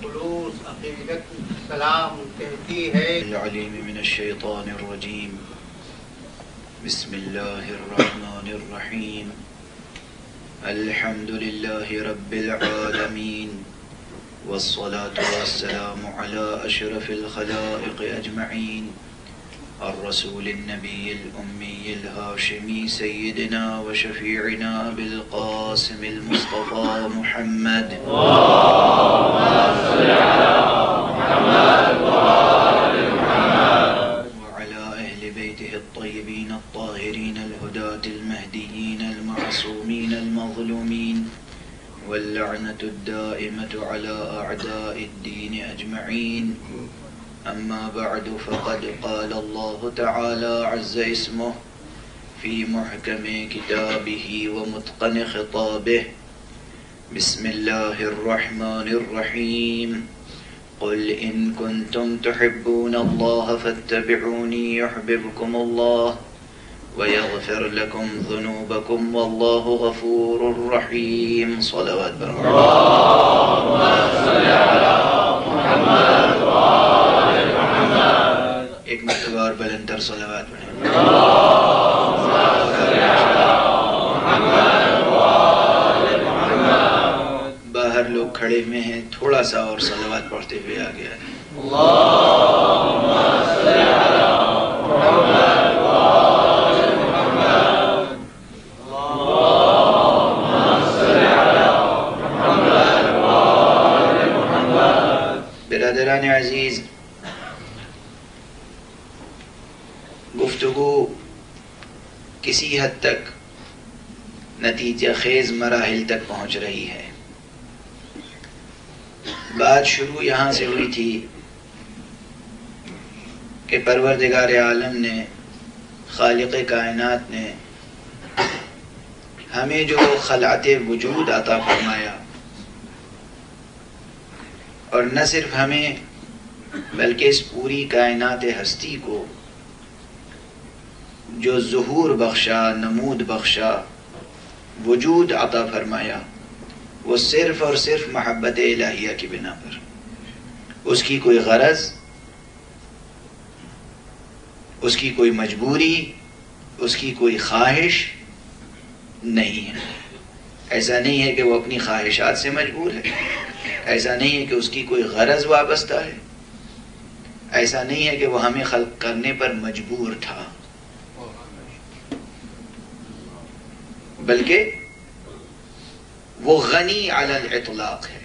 خلوص عقیدت سلام کہتی ہے العلیم من الشیطان الرجیم بسم اللہ الرحمن الرحیم الحمد للہ رب العالمین والصلاة والسلام على اشرف الخلائق اجمعین الرسول النبی الأمی الہاشمی سیدنا و شفیعنا بالقاسم المصطفى محمد اللهم صل على محمد وآل محمد وعلى أهل بيته الطيبين الطاهرين الهداة المهديين المعصومين المظلومين واللعنة الدائمة على أعداء الدين أجمعين أما بعد فقد قال الله تعالى عز اسمه في محكم كتابه ومتقن خطابه بسم الله الرحمن الرحيم قل إن كنتم تحبون الله فاتبعوني يحببكم الله ويغفر لكم ذنوبكم والله غفور رحيم صلوات برحمة اللهم صل على محمد وآل محمد ایک مرتبہ اور بلندر صلوات پڑھیں اللهم صل على محمد وآل محمد باہر لوگ کھڑے میں ہیں تھوڑا سا اور صلوات پڑھتے ہوئے آگے آئیں اللهم صل على محمد وآل محمد اللهم صل على محمد وآل محمد برادران عزیز، گفتگو کسی حد تک نتیجہ خیز مراحل تک پہنچ رہی ہے۔ بات شروع یہاں سے ہوئی تھی کہ پروردگار عالم نے، خالق کائنات نے ہمیں جو خلعت وجود عطا فرمایا، اور نہ صرف ہمیں بلکہ اس پوری کائنات ہستی کو جو ظہور بخشا، نمود بخشا، وجود عطا فرمایا، وہ صرف اور صرف محبت الہیہ کی بنا پر۔ اس کی کوئی غرض، اس کی کوئی مجبوری، اس کی کوئی خواہش نہیں ہے۔ ایسا نہیں ہے کہ وہ اپنی خواہشات سے مجبور ہے، ایسا نہیں ہے کہ اس کی کوئی غرض وابستہ ہے، ایسا نہیں ہے کہ وہ ہمیں خلق کرنے پر مجبور تھا، بلکہ وہ غنی علی الاطلاق ہے۔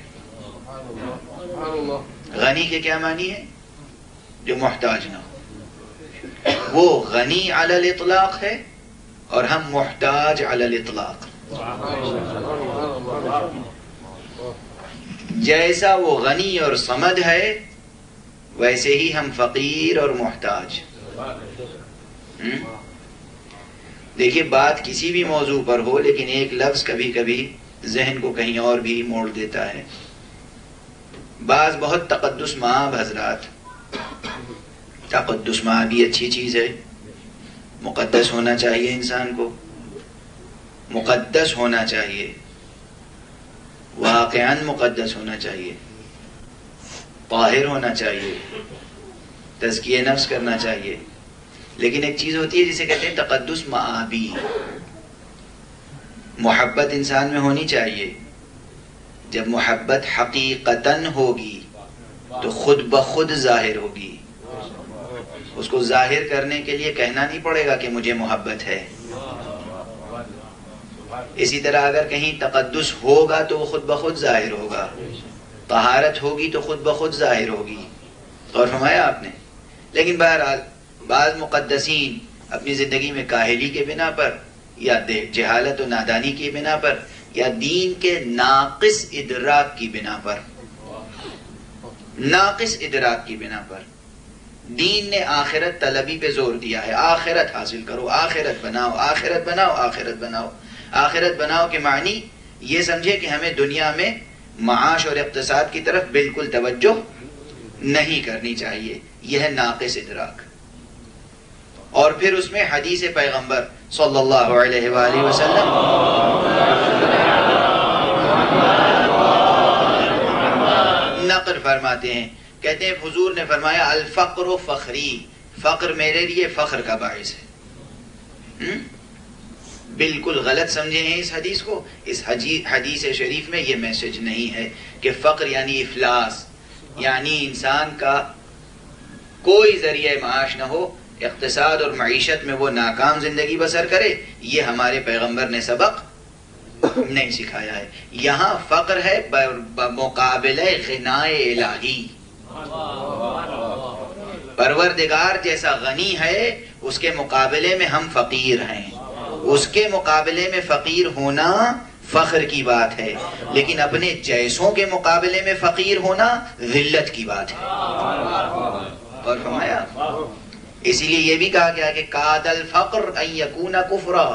غنی کے کیا معنی ہے؟ جو محتاج نہ ہو۔ وہ غنی علی الاطلاق ہے اور ہم محتاج علی الاطلاق۔ جیسا وہ غنی اور صمد ہے ویسے ہی ہم فقیر اور محتاج۔ دیکھیے، بات کسی بھی موضوع پر ہو لیکن ایک لفظ کبھی کبھی ذہن کو کہیں اور بھی موڑ دیتا ہے۔ بعض بہت تقدس مآب حضرات، تقدس مآب اچھی چیز ہے، مقدس ہونا چاہیے، انسان کو مقدس ہونا چاہیے، واقعاً مقدس ہونا چاہیے، طاہر ہونا چاہیے، تزکیہ نفس کرنا چاہیے۔ لیکن ایک چیز ہوتی ہے جسے کہتے ہیں تقدس مآبی۔ محبت انسان میں ہونی چاہیے۔ جب محبت حقیقتاً ہوگی تو خود بخود ظاہر ہوگی۔ اس کو ظاہر کرنے کے لیے کہنا نہیں پڑے گا کہ مجھے محبت ہے۔ اسی طرح اگر کہیں تقدس ہوگا تو وہ خود بخود ظاہر ہوگا، طہارت ہوگی تو خود بخود ظاہر ہوگی۔ غور فرمایا آپ نے؟ لیکن بہرحال بعض مقدسین اپنی زندگی میں کاہلی کے بنا پر یا جہالت و نادانی کی بنا پر یا دین کے ناقص ادراک کی بنا پر، ناقص ادراک کی بنا پر دین نے آخرت طلبی پہ زور دیا ہے۔ آخرت حاصل کرو، آخرت بناؤ، آخرت بناؤ، آخرت بناؤ۔ آخرت بناؤ کے معنی یہ سمجھے کہ ہمیں دنیا میں معاش اور اقتصاد کی طرف بالکل توجہ نہیں کرنی چاہیے۔ یہ ہے ناقص ادراک۔ اور پھر اس میں حدیث پیغمبر صلی اللہ علیہ وآلہ وسلم نہ نقل فرماتے ہیں، کہتے ہیں حضور نے فرمایا الفقر فخری، فقر میرے لیے فخر کا باعث ہے۔ بالکل غلط سمجھے ہیں اس حدیث کو۔ اس حدیث شریف میں یہ میسج نہیں ہے کہ فقر یعنی افلاس، یعنی انسان کا کوئی ذریعہ معاش نہ ہو، اقتصاد اور معیشت میں وہ ناکام زندگی بسر کرے۔ یہ ہمارے پیغمبر نے سبق نہیں سکھایا ہے۔ یہاں فقر ہے بمقابلہ غنائے الہی، پروردگار جیسا غنی ہے اس کے مقابلے میں ہم فقیر ہیں، اس کے مقابلے میں فقیر ہونا فخر کی بات ہے، لیکن اپنے جیسوں کے مقابلے میں فقیر ہونا ذلت کی بات ہے۔ اور فرمایا اسی لیے یہ بھی کہا گیا کہ کاد الفقر ان یکون کفرا،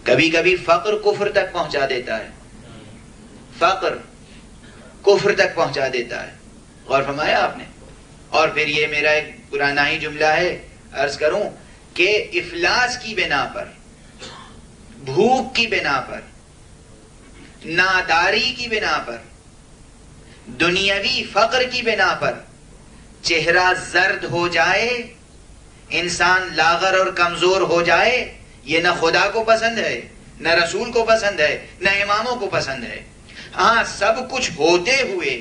کبھی کبھی فقر کفر تک پہنچا دیتا ہے، فقر کفر تک پہنچا دیتا ہے۔ اور فرمایا آپ نے، اور پھر یہ میرا ایک پرانا ہی جملہ ہے، عرض کروں کہ افلاس کی بنا پر، بھوک کی بنا پر، ناداری کی بنا پر، دنیاوی فقر کی بنا پر چہرہ زرد ہو جائے، انسان لاغر اور کمزور ہو جائے، یہ نہ خدا کو پسند ہے، نہ رسول کو پسند ہے، نہ اماموں کو پسند ہے۔ ہاں سب کچھ ہوتے ہوئے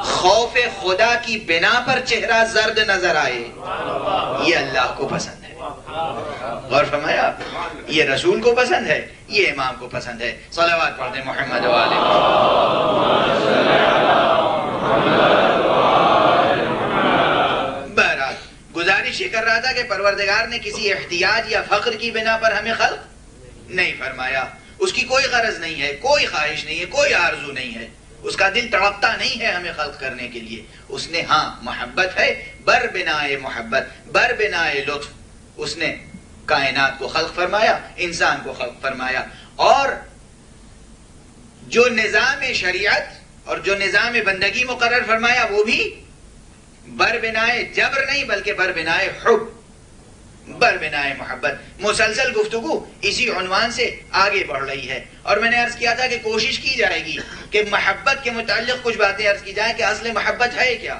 خوف خدا کی بنا پر چہرہ زرد نظر آئے، یہ اللہ کو پسند ہے۔ اور فرمایا یہ رسول کو پسند ہے، یہ امام کو پسند ہے۔ صلوات پڑھ دیں محمد و آلہ محمد۔ بہرحال گزارش یہ کر رہا تھا کہ پروردگار نے کسی احتیاج یا فقر کی بنا پر ہمیں خلق نہیں فرمایا، اس کی کوئی غرض نہیں ہے، کوئی خواہش نہیں ہے، کوئی آرزو نہیں ہے، اس کا دل تڑپتا نہیں ہے ہمیں خلق کرنے کے لیے۔ اس نے ہاں محبت ہے، بر بنائے محبت، بر بنائے لطف اس نے کائنات کو خلق فرمایا، انسان کو خلق فرمایا، اور جو نظام شریعت اور جو نظام بندگی مقرر فرمایا وہ بھی بر بنائے جبر نہیں بلکہ بر بنائے حب، بر بنائے محبت۔ مسلسل گفتگو اسی عنوان سے آگے بڑھ رہی ہے، اور میں نے عرض کیا تھا کہ کوشش کی جائے گی کہ محبت کے متعلق کچھ باتیں عرض کی جائیں کہ اصل محبت ہے کیا۔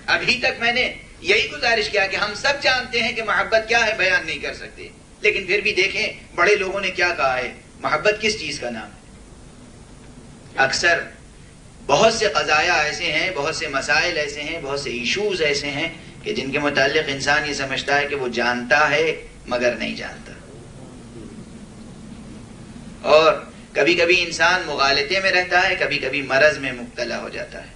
ابھی تک میں نے یہی گزارش کیا کہ ہم سب جانتے ہیں کہ محبت کیا ہے، بیان نہیں کر سکتے، لیکن پھر بھی دیکھیں بڑے لوگوں نے کیا کہا ہے، محبت کس چیز کا نام ہے۔ اکثر بہت سے قضایا ایسے ہیں، بہت سے مسائل ایسے ہیں، بہت سے ایشوز ایسے ہیں کہ جن کے متعلق انسان یہ سمجھتا ہے کہ وہ جانتا ہے مگر نہیں جانتا، اور کبھی کبھی انسان مغالطے میں رہتا ہے، کبھی کبھی مرض میں مبتلا ہو جاتا ہے۔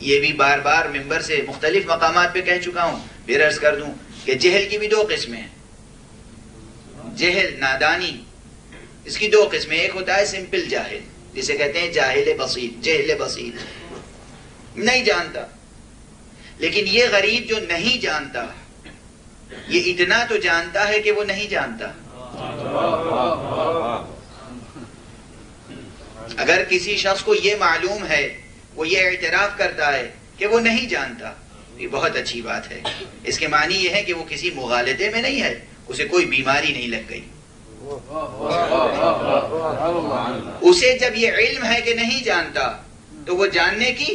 یہ بھی بار بار ممبر سے مختلف مقامات پہ کہہ چکا ہوں، پھر عرض کر دوں کہ جہل کی بھی دو قسمیں ہیں، جہل نادانی، اس کی دو قسمیں، ایک ہوتا ہے سمپل جاہل جسے کہتے ہیں جاہل بسیط، جہل بسیط، نہیں جانتا، لیکن یہ غریب جو نہیں جانتا، یہ اتنا تو جانتا ہے کہ وہ نہیں جانتا۔ اگر کسی شخص کو یہ معلوم ہے، وہ یہ اعتراف کرتا ہے کہ وہ نہیں جانتا، یہ بہت اچھی بات ہے۔ اس کے معنی یہ ہے کہ وہ کسی مغالطے میں نہیں ہے، اسے کوئی بیماری نہیں لگ گئی۔ اسے جب یہ علم ہے کہ نہیں جانتا تو وہ جاننے کی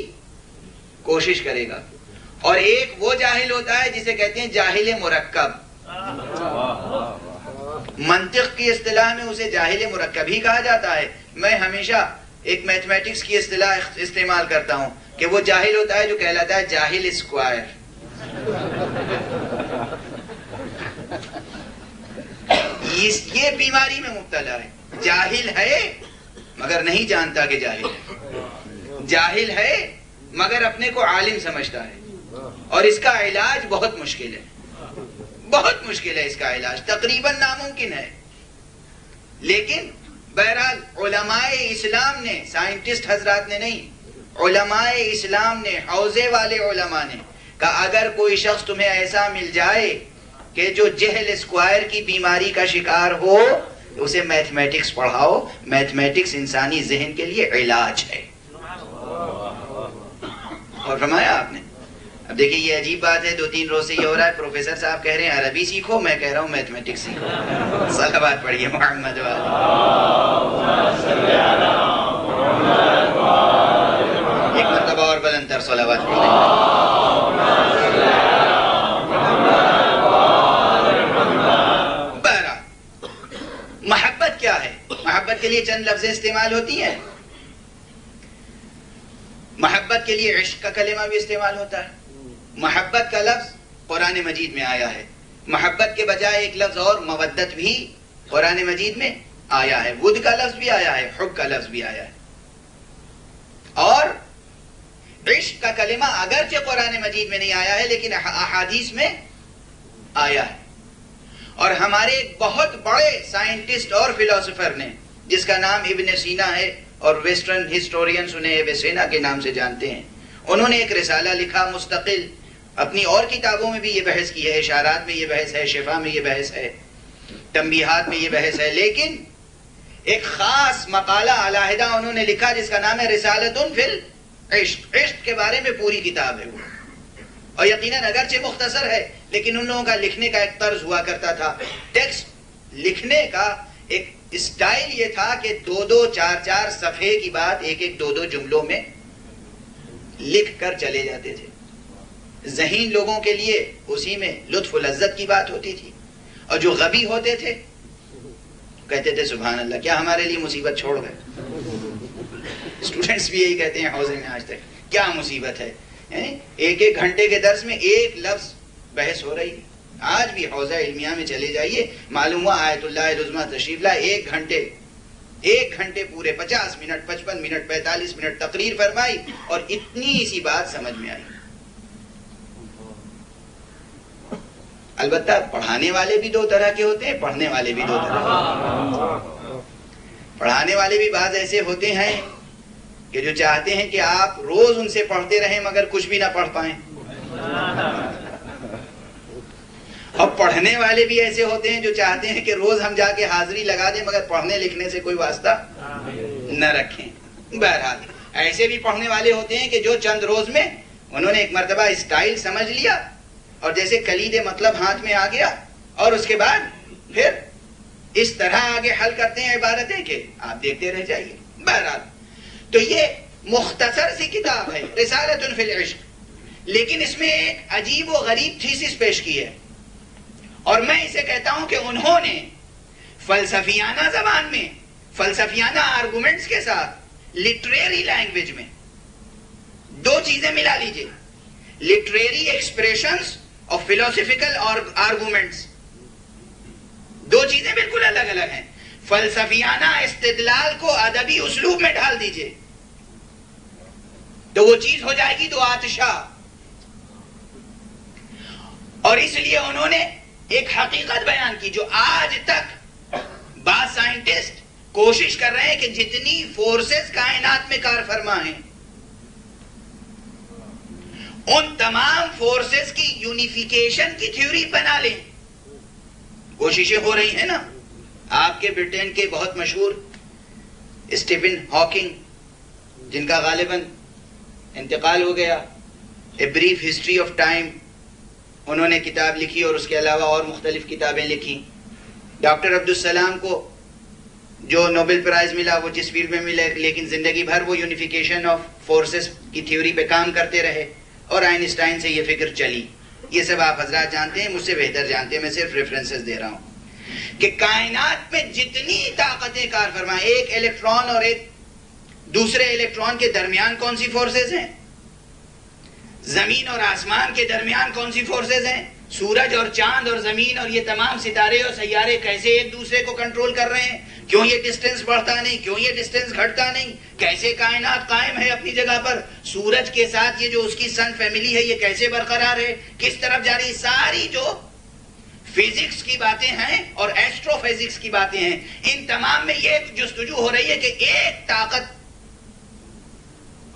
کوشش کرے گا۔ اور ایک وہ جاہل ہوتا ہے جسے کہتے ہیں جاہل مرکب، منطق کی اصطلاح میں اسے جاہل مرکب ہی کہا جاتا ہے۔ میں ہمیشہ ایک میتھمیٹکس کی اصطلاح استعمال کرتا ہوں کہ وہ جاہل ہوتا ہے جو کہلاتا ہے جاہل اسکوائر۔ یہ بیماری میں مبتلا ہے، جاہل ہے مگر نہیں جانتا کہ جاہل ہے، جاہل ہے مگر اپنے کو عالم سمجھتا ہے، اور اس کا علاج بہت مشکل ہے، بہت مشکل ہے اس کا علاج، تقریباً ناممکن ہے۔ لیکن بہرحال علماء اسلام نے، سائنٹسٹ حضرات نے نہیں، علماء اسلام نے، حوزے والے علماء نے کہا اگر کوئی شخص تمہیں ایسا مل جائے کہ جو جہل اسکوائر کی بیماری کا شکار ہو تو اسے میتھمیٹکس پڑھاؤ، میتھمیٹکس انسانی ذہن کے لیے علاج ہے۔ اور فرمایا آپ نے، اب دیکھیں یہ عجیب بات ہے، 2-3 روز سے یہ ہو رہا ہے، پروفیسر صاحب کہہ رہے ہیں عربی سیکھو، میں کہہ رہا ہوں میتھمیٹکس سیکھو۔ صلوات پڑھیے محمد ایک مرتبہ اور بلند تر صلوات پڑھیں. محبت کیا ہے؟ محبت کے لیے چند لفظیں استعمال ہوتی ہیں. محبت کے لیے عشق کا کلمہ بھی استعمال ہوتا ہے. محبت کا لفظ قرآن مجید میں آیا ہے. محبت کے بجائے ایک لفظ اور مودت بھی قرآن مجید میں آیا ہے. ود کا لفظ بھی آیا ہے, حب کا لفظ بھی آیا ہے. اور عشق کا کلمہ اگرچہ قرآن مجید میں نہیں آیا ہے لیکن احادیث میں آیا ہے. اور ہمارے ایک بہت بڑے سائنٹسٹ اور فلاسفر نے, جس کا نام ابن سینا ہے اور ویسٹرن ہسٹورینز انہیں ایویسینا کے نام سے جانتے ہیں, انہوں نے ایک رسالہ لکھا مستقل. اپنی اور کتابوں میں بھی یہ بحث کی ہے, اشارات میں یہ بحث ہے, شفا میں یہ بحث ہے, تنبیہات میں یہ بحث ہے. لیکن ایک خاص مقالہ علیحدہ انہوں نے لکھا جس کا نام ہے رسالۃ فی العشق. عشق کے بارے میں پوری کتاب ہے وہ, اور یقیناً اگرچہ مختصر ہے لیکن ان لوگوں کا لکھنے کا ایک طرز ہوا کرتا تھا. ٹیکسٹ لکھنے کا ایک اسٹائل یہ تھا کہ 2-2, 4-4 صفحے کی بات 1-1, 2-2 جملوں میں لکھ کر چلے جاتے تھے. ذہین لوگوں کے لیے اسی میں لطف و لذت کی بات ہوتی تھی, اور جو غبی ہوتے تھے کہتے تھے سبحان اللہ کیا ہمارے لیے مصیبت چھوڑ گئے. اسٹوڈنٹس بھی یہی کہتے ہیں حوزے میں آج تک, کیا مصیبت ہے. یعنی 1-1 گھنٹے کے درس میں ایک لفظ بحث ہو رہی. آج بھی حوزہ علمیہ میں چلے جائیے, معلوم ہوا آیت اللہ العظمیٰ تشریف لائے, 1 گھنٹے پورے 50 منٹ 55 منٹ 45 منٹ تقریر فرمائی اور اتنی سی بات سمجھ میں آئی. البتہ پڑھانے والے بھی 2 طرح کے ہوتے ہیں, پڑھنے والے بھی 2 طرح کے. پڑھانے والے بھی بعض ایسے ہوتے ہیں کہ جو چاہتے ہیں کہ آپ روز ان سے پڑھتے رہیں مگر کچھ بھی نہ پڑھ پائیں. اور پڑھنے والے بھی ایسے ہوتے ہیں جو چاہتے ہیں کہ روز ہم جا کے حاضری لگا دیں مگر پڑھنے لکھنے سے کوئی واسطہ نہ رکھیں. بہرحال ایسے بھی پڑھنے والے ہوتے ہیں کہ جو چند روز میں انہوں نے ایک مرتبہ اسٹائل سمجھ لیا اور جیسے کلید مطلب ہاتھ میں آ گیا اور اس کے بعد پھر اس طرح آگے حل کرتے ہیں عبارتیں کہ آپ دیکھتے رہ جائیے. بہرحال تو یہ مختصر سی کتاب ہے رسالۃ فی العشق, لیکن اس میں ایک عجیب و غریب تھیسس پیش کی ہے, اور میں اسے کہتا ہوں کہ انہوں نے فلسفیانہ زبان میں فلسفیانہ آرگومنٹس کے ساتھ لٹریری لینگویج میں 2 چیزیں ملا لیجئے. لٹریری ایکسپریشنز اور فلسفیکل آرگومنٹس 2 چیزیں بالکل الگ الگ ہیں. فلسفیانہ استدلال کو ادبی اسلوب میں ڈال دیجئے تو وہ چیز ہو جائے گی 2 آتشا. اور اس لیے انہوں نے ایک حقیقت بیان کی جو آج تک بعض سائنٹسٹ کوشش کر رہے ہیں کہ جتنی فورسز کائنات میں کار فرما ہیں ان تمام فورسز کی یونیفیکیشن کی تھیوری بنا لیں. کوششیں ہو رہی ہیں نا. آپ کے برٹین کے بہت مشہور اسٹیفن ہاکنگ جن کا غالباً انتقال ہو گیا, a brief history of time, انہوں نے کتاب لکھی اور اس کے علاوہ اور مختلف کتابیں لکھی. ڈاکٹر عبدالسلام کو جو نوبل پرائز ملا وہ جس فیلڈ میں ملا, لیکن زندگی بھر وہ یونیفیکیشن آف فورسز کی تھیوری پہ کام کرتے رہے, اور آئنسٹائن سے یہ فکر چلی. یہ سب آپ حضرات جانتے ہیں, مجھ سے بہتر جانتے ہیں, میں صرف ریفرنسز دے رہا ہوں کہ کائنات میں جتنی طاقتیں کار فرمائیں, ایک الیکٹران اور ایک دوسرے الیکٹران کے درمیان کون سی فورسز ہیں, زمین اور آسمان کے درمیان کون سی فورسز ہیں, سورج اور چاند اور زمین اور یہ تمام ستارے اور سیارے کیسے ایک دوسرے کو کنٹرول کر رہے ہیں, کیوں یہ ڈسٹینس بڑھتا نہیں, کیوں یہ ڈسٹینس گھٹتا نہیں, کیسے کائنات قائم ہے اپنی جگہ پر, سورج کے ساتھ یہ جو اس کی سن فیملی ہے یہ کیسے برقرار ہے, کس طرف جا رہی, ساری جو فزکس کی باتیں ہیں اور ایسٹرو فزکس کی باتیں ہیں, ان تمام میں یہ جستجو ہو رہی ہے کہ ایک طاقت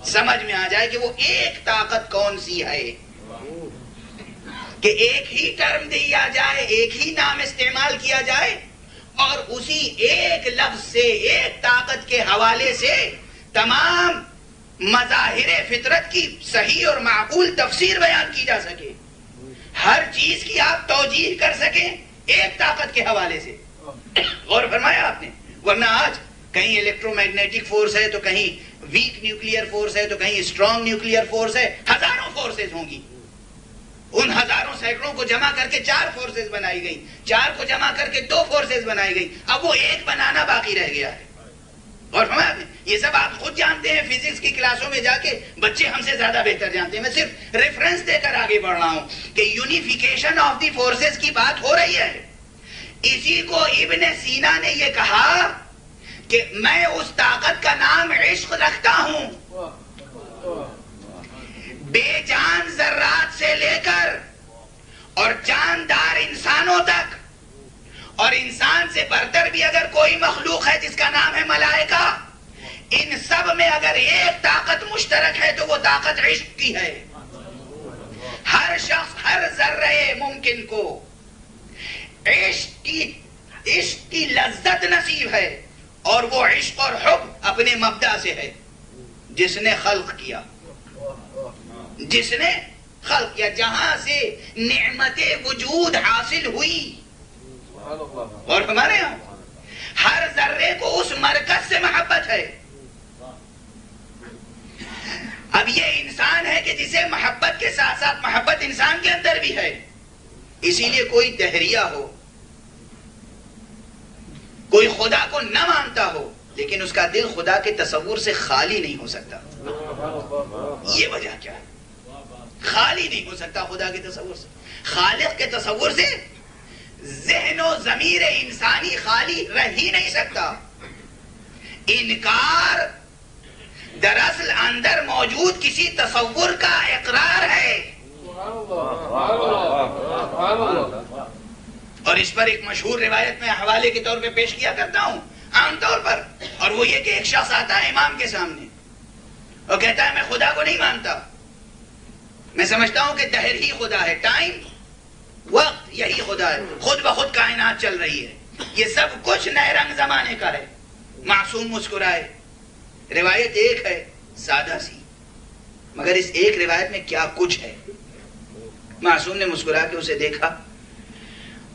سمجھ میں آ جائے کہ وہ ایک طاقت کون سی ہے, کہ ایک ہی ٹرم دیا جائے, ایک ہی نام استعمال کیا جائے اور اسی ایک لفظ سے, ایک طاقت کے حوالے سے تمام مظاہر فطرت کی صحیح اور معقول تفسیر بیان کی جا سکے, ہر چیز کی آپ توجیہ کر سکیں ایک طاقت کے حوالے سے. غور فرمایا آپ نے, ورنہ آج کہیں الیکٹرو میگنیٹک فورس ہے تو کہیں ویک نیوکلیئر فورس ہے تو کہیں اسٹرانگ نیوکلیئر فورس ہے. ہزاروں فورسز ہوں گی. ان ہزاروں سینکڑوں کو جمع کر کے 4 فورسز بنائی گئی, 4 کو جمع کر کے 2 فورسز بنائی گئی. اب وہ ایک بنانا باقی رہ گیا ہے. اور یہ سب آپ خود جانتے ہیں, فزکس کی کلاسوں میں جا کے بچے ہم سے زیادہ بہتر جانتے ہیں. میں صرف ریفرنس دے کر آگے بڑھ رہا ہوں کہ یونیفیکیشن آف دی فورسز کی بات ہو رہی ہے. اسی کو ابن سینا نے یہ کہا کہ میں اس طاقت کا نام عشق رکھتا ہوں. بے جان ذرات سے لے کر اور جاندار انسانوں تک, اور انسان سے برتر بھی اگر کوئی مخلوق ہے جس کا نام ہے ملائکہ, ان سب میں اگر ایک طاقت مشترک ہے تو وہ طاقت عشق کی ہے. ہر شخص, ہر ذرے ممکن کو عشق کی لذت نصیب ہے, اور وہ عشق اور حب اپنے مبدا سے ہے جس نے خلق کیا. جس نے خلق کیا, جہاں سے نعمت وجود حاصل ہوئی. اور ہمارے یہاں ہر ذرے کو اس مرکز سے محبت ہے. اب یہ انسان ہے کہ جسے محبت کے ساتھ ساتھ محبت انسان کے اندر بھی ہے. اسی لیے کوئی دہریہ ہو, کوئی خدا کو نہ مانتا ہو, لیکن اس کا دل خدا کے تصور سے خالی نہیں ہو سکتا. یہ وجہ کیا ہے؟ خالی نہیں ہو سکتا خدا کے تصور سے. خالق کے تصور سے ذہن و ضمیر انسانی خالی رہ ہی نہیں سکتا. انکار دراصل اندر موجود کسی تصور کا اقرار ہے. اور اس پر ایک مشہور روایت میں حوالے کے طور پہ پیش کیا کرتا ہوں عام طور پر, اور وہ یہ کہ ایک شخص آتا ہے امام کے سامنے اور کہتا ہے میں خدا کو نہیں مانتا, میں سمجھتا ہوں کہ دہر ہی خدا ہے, ٹائم وقت یہی خدا ہے, خود بخود کائنات چل رہی ہے, یہ سب کچھ نئے رنگ زمانے کا ہے. معصوم مسکرائے. روایت ایک ہے سادہ سی, مگر اس ایک روایت میں کیا کچھ ہے. معصوم نے مسکرا کے اسے دیکھا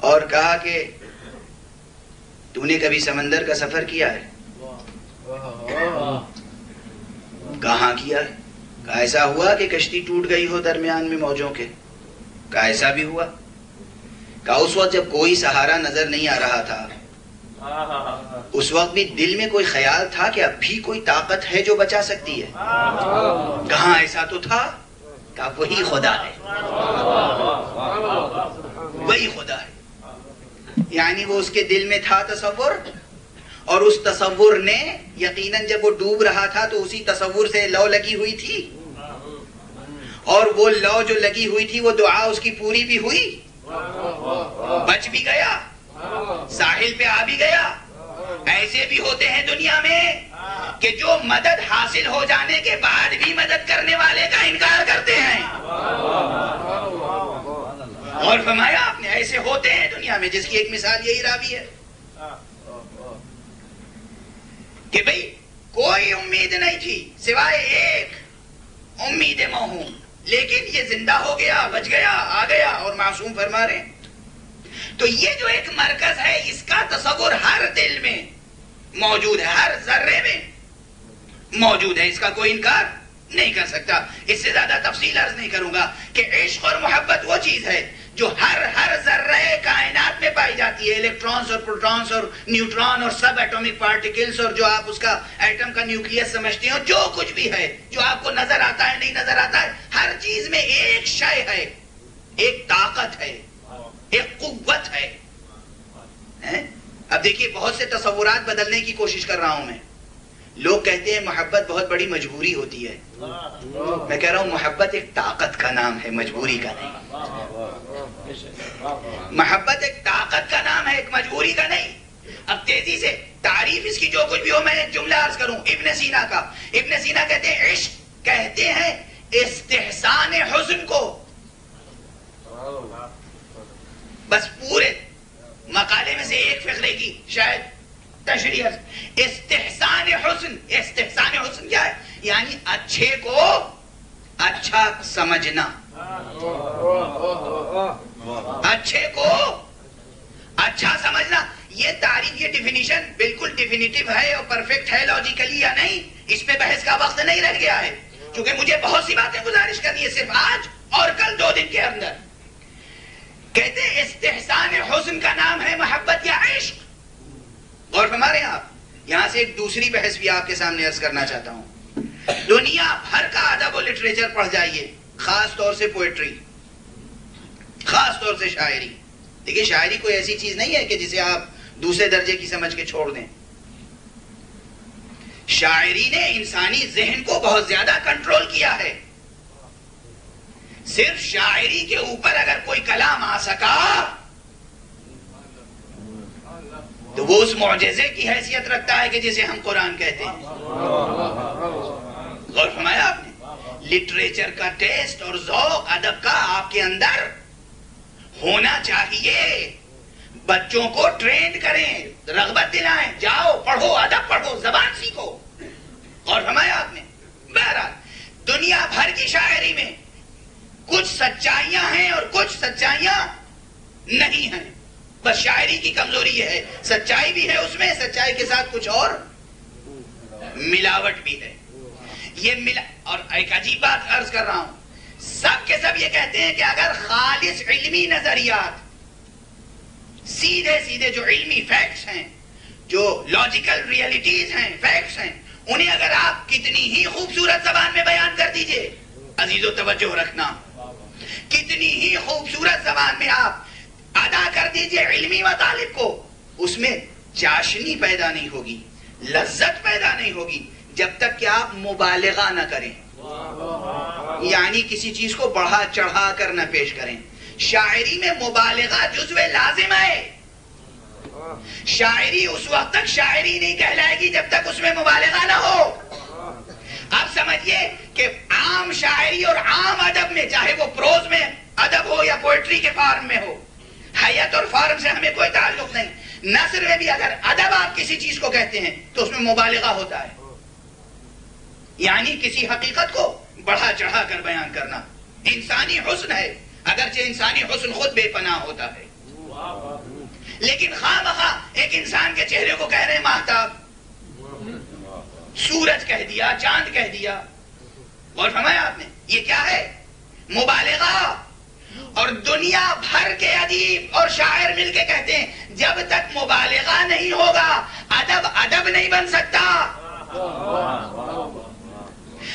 اور کہا کہ تو نے کبھی سمندر کا سفر کیا ہے؟ کہاں کیا ہے؟ کہا ایسا ہوا کہ کشتی ٹوٹ گئی ہو درمیان میں موجوں کے. کہا ایسا بھی ہوا. کہا اس وقت جب کوئی سہارا نظر نہیں آ رہا تھا, اس وقت بھی دل میں کوئی خیال تھا کہ اب بھی کوئی طاقت ہے جو بچا سکتی ہے؟ کہاں ایسا تو تھا. کہا وہی خدا ہے, وہی خدا ہے. یعنی وہ اس کے دل میں تھا تصور, اور اس تصور نے یقیناً جب وہ ڈوب رہا تھا تو اسی تصور سے لو لگی ہوئی تھی, اور وہ لو جو لگی ہوئی تھی وہ دعا اس کی پوری بھی ہوئی, بچ بھی گیا, ساحل پہ آ بھی گیا. ایسے بھی ہوتے ہیں دنیا میں کہ جو مدد حاصل ہو جانے کے بعد بھی مدد کرنے والے کا انکار کرتے ہیں. اور فرمایا آپ نے ایسے ہوتے ہیں دنیا میں, جس کی ایک مثال یہی راوی ہے کہ بھئی کوئی امید نہیں تھی سوائے ایک امید موہوم, لیکن یہ زندہ ہو گیا, بچ گیا, آ گیا. اور معصوم فرما رہے ہیں تو یہ جو ایک مرکز ہے اس کا تصور ہر دل میں موجود ہے, ہر ذرے میں موجود ہے, اس کا کوئی انکار نہیں کر سکتا. اس سے زیادہ تفصیل عرض نہیں کروں گا کہ عشق اور محبت وہ چیز ہے جو ہر ذرے کائنات میں پائی جاتی ہے. الیکٹرانز اور پروٹونز اور نیوٹرون اور سب ایٹمک پارٹیکلز, اور جو آپ اس کا ایٹم کا نیوکلیس سمجھتے ہو, جو کچھ بھی ہے جو آپ کو نظر آتا ہے نہیں نظر آتا ہے, ہر چیز میں ایک شے ہے, ایک طاقت ہے, ایک قوت ہے. اب دیکھیے بہت سے تصورات بدلنے کی کوشش کر رہا ہوں میں. لوگ کہتے ہیں محبت بہت بڑی مجبوری ہوتی ہے. میں کہہ رہا ہوں محبت ایک طاقت کا نام ہے, مجبوری کا نہیں. محبت ایک طاقت کا نام ہے, ایک مجبوری کا نہیں. اب تیزی سے تعریف اس کی جو کچھ بھی ہو میں ایک جملہ عرض کروں ابن سینا کا. ابن سینا کہتے ہیں عشق کہتے ہیں استحسان حسن کو. بس پورے مقالے میں سے ایک فقرے کی شاید تشریح. استحسان حسن, استحسان حسن کیا ہے؟ یعنی اچھے کو اچھا سمجھنا, اچھے کو اچھا سمجھنا. یہ تعریف، یہ ڈیفینیشن بالکل ڈیفینیٹیو ہے اور پرفیکٹ ہے لاجیکلی یا نہیں، اس پہ بحث کا وقت نہیں رہ گیا ہے، کیونکہ مجھے بہت سی باتیں گزارش کرنی ہے صرف آج اور کل 2 دن کے اندر. کہتے ہیں استحسان حسن کا نام ہے محبت یا عشق. اور ہمارے یہاں سے ایک دوسری بحث بھی آپ کے سامنے عرض کرنا چاہتا ہوں. دنیا بھر کا ادب و لٹریچر پڑھ جائیے، خاص طور سے پوئٹری، خاص طور سے شاعری. دیکھیے شاعری کوئی ایسی چیز نہیں ہے کہ جسے آپ دوسرے درجے کی سمجھ کے چھوڑ دیں. شاعری نے انسانی ذہن کو بہت زیادہ کنٹرول کیا ہے. صرف شاعری کے اوپر اگر کوئی کلام آ سکا تو وہ اس معجزے کی حیثیت رکھتا ہے کہ جسے ہم قرآن کہتے ہیں. غور فرمایا آپ نے؟ لٹریچر کا ٹیسٹ اور ذوق ادب کا آپ کے اندر ہونا چاہیے. بچوں کو ٹرینڈ کریں، رغبت دلائیں، جاؤ پڑھو، ادب پڑھو، زبان سیکھو. اور فرمایا آپ نے. بہرحال دنیا بھر کی شاعری میں کچھ سچائیاں ہیں اور کچھ سچائیاں نہیں ہیں. بس شاعری کی کمزوری یہ ہے، سچائی بھی ہے اس میں، سچائی کے ساتھ کچھ اور ملاوٹ بھی ہے. یہ اور ایک عجیب بات عرض کر رہا ہوں، سب کے سب یہ کہتے ہیں کہ اگر خالص علمی نظریات، سیدھے سیدھے جو علمی فیکٹس ہیں، جو لاجیکل ریئلٹیز ہیں، فیکٹس ہیں، انہیں اگر آپ کتنی ہی خوبصورت زبان میں بیان کر دیجئے، عزیزو توجہ رکھنا، کتنی ہی خوبصورت زبان میں آپ ادا کر دیجئے علمی مطالب کو، اس میں چاشنی پیدا نہیں ہوگی، لذت پیدا نہیں ہوگی جب تک کہ آپ مبالغہ نہ کریں، یعنی کسی چیز کو بڑھا چڑھا کر نہ پیش کریں. شاعری میں مبالغہ جزو لازم ہے. شاعری اس وقت تک شاعری نہیں کہلائے گی جب تک اس میں مبالغہ نہ ہو. اب سمجھیے کہ عام شاعری اور عام ادب میں، چاہے وہ پروز میں ادب ہو یا پوئٹری کے فارم میں ہو، حیت اور فارم سے ہمیں کوئی تعلق نہیں. نثر میں بھی اگر ادب آپ کسی چیز کو کہتے ہیں تو اس میں مبالغہ ہوتا ہے، یعنی کسی حقیقت کو بڑھا چڑھا کر بیان کرنا. انسانی حسن ہے، اگرچہ انسانی حسن خود بے پناہ ہوتا ہے، لیکن خواہ مخواہ ایک انسان کے چہرے کو کہہ رہے ہیں ماہتاب، سورج کہہ دیا، چاند کہہ دیا. اور فرمایا آپ نے یہ کیا ہے؟ مبالغہ. اور دنیا بھر کے ادیب اور شاعر مل کے کہتے ہیں جب تک مبالغہ نہیں ہوگا ادب ادب نہیں بن سکتا.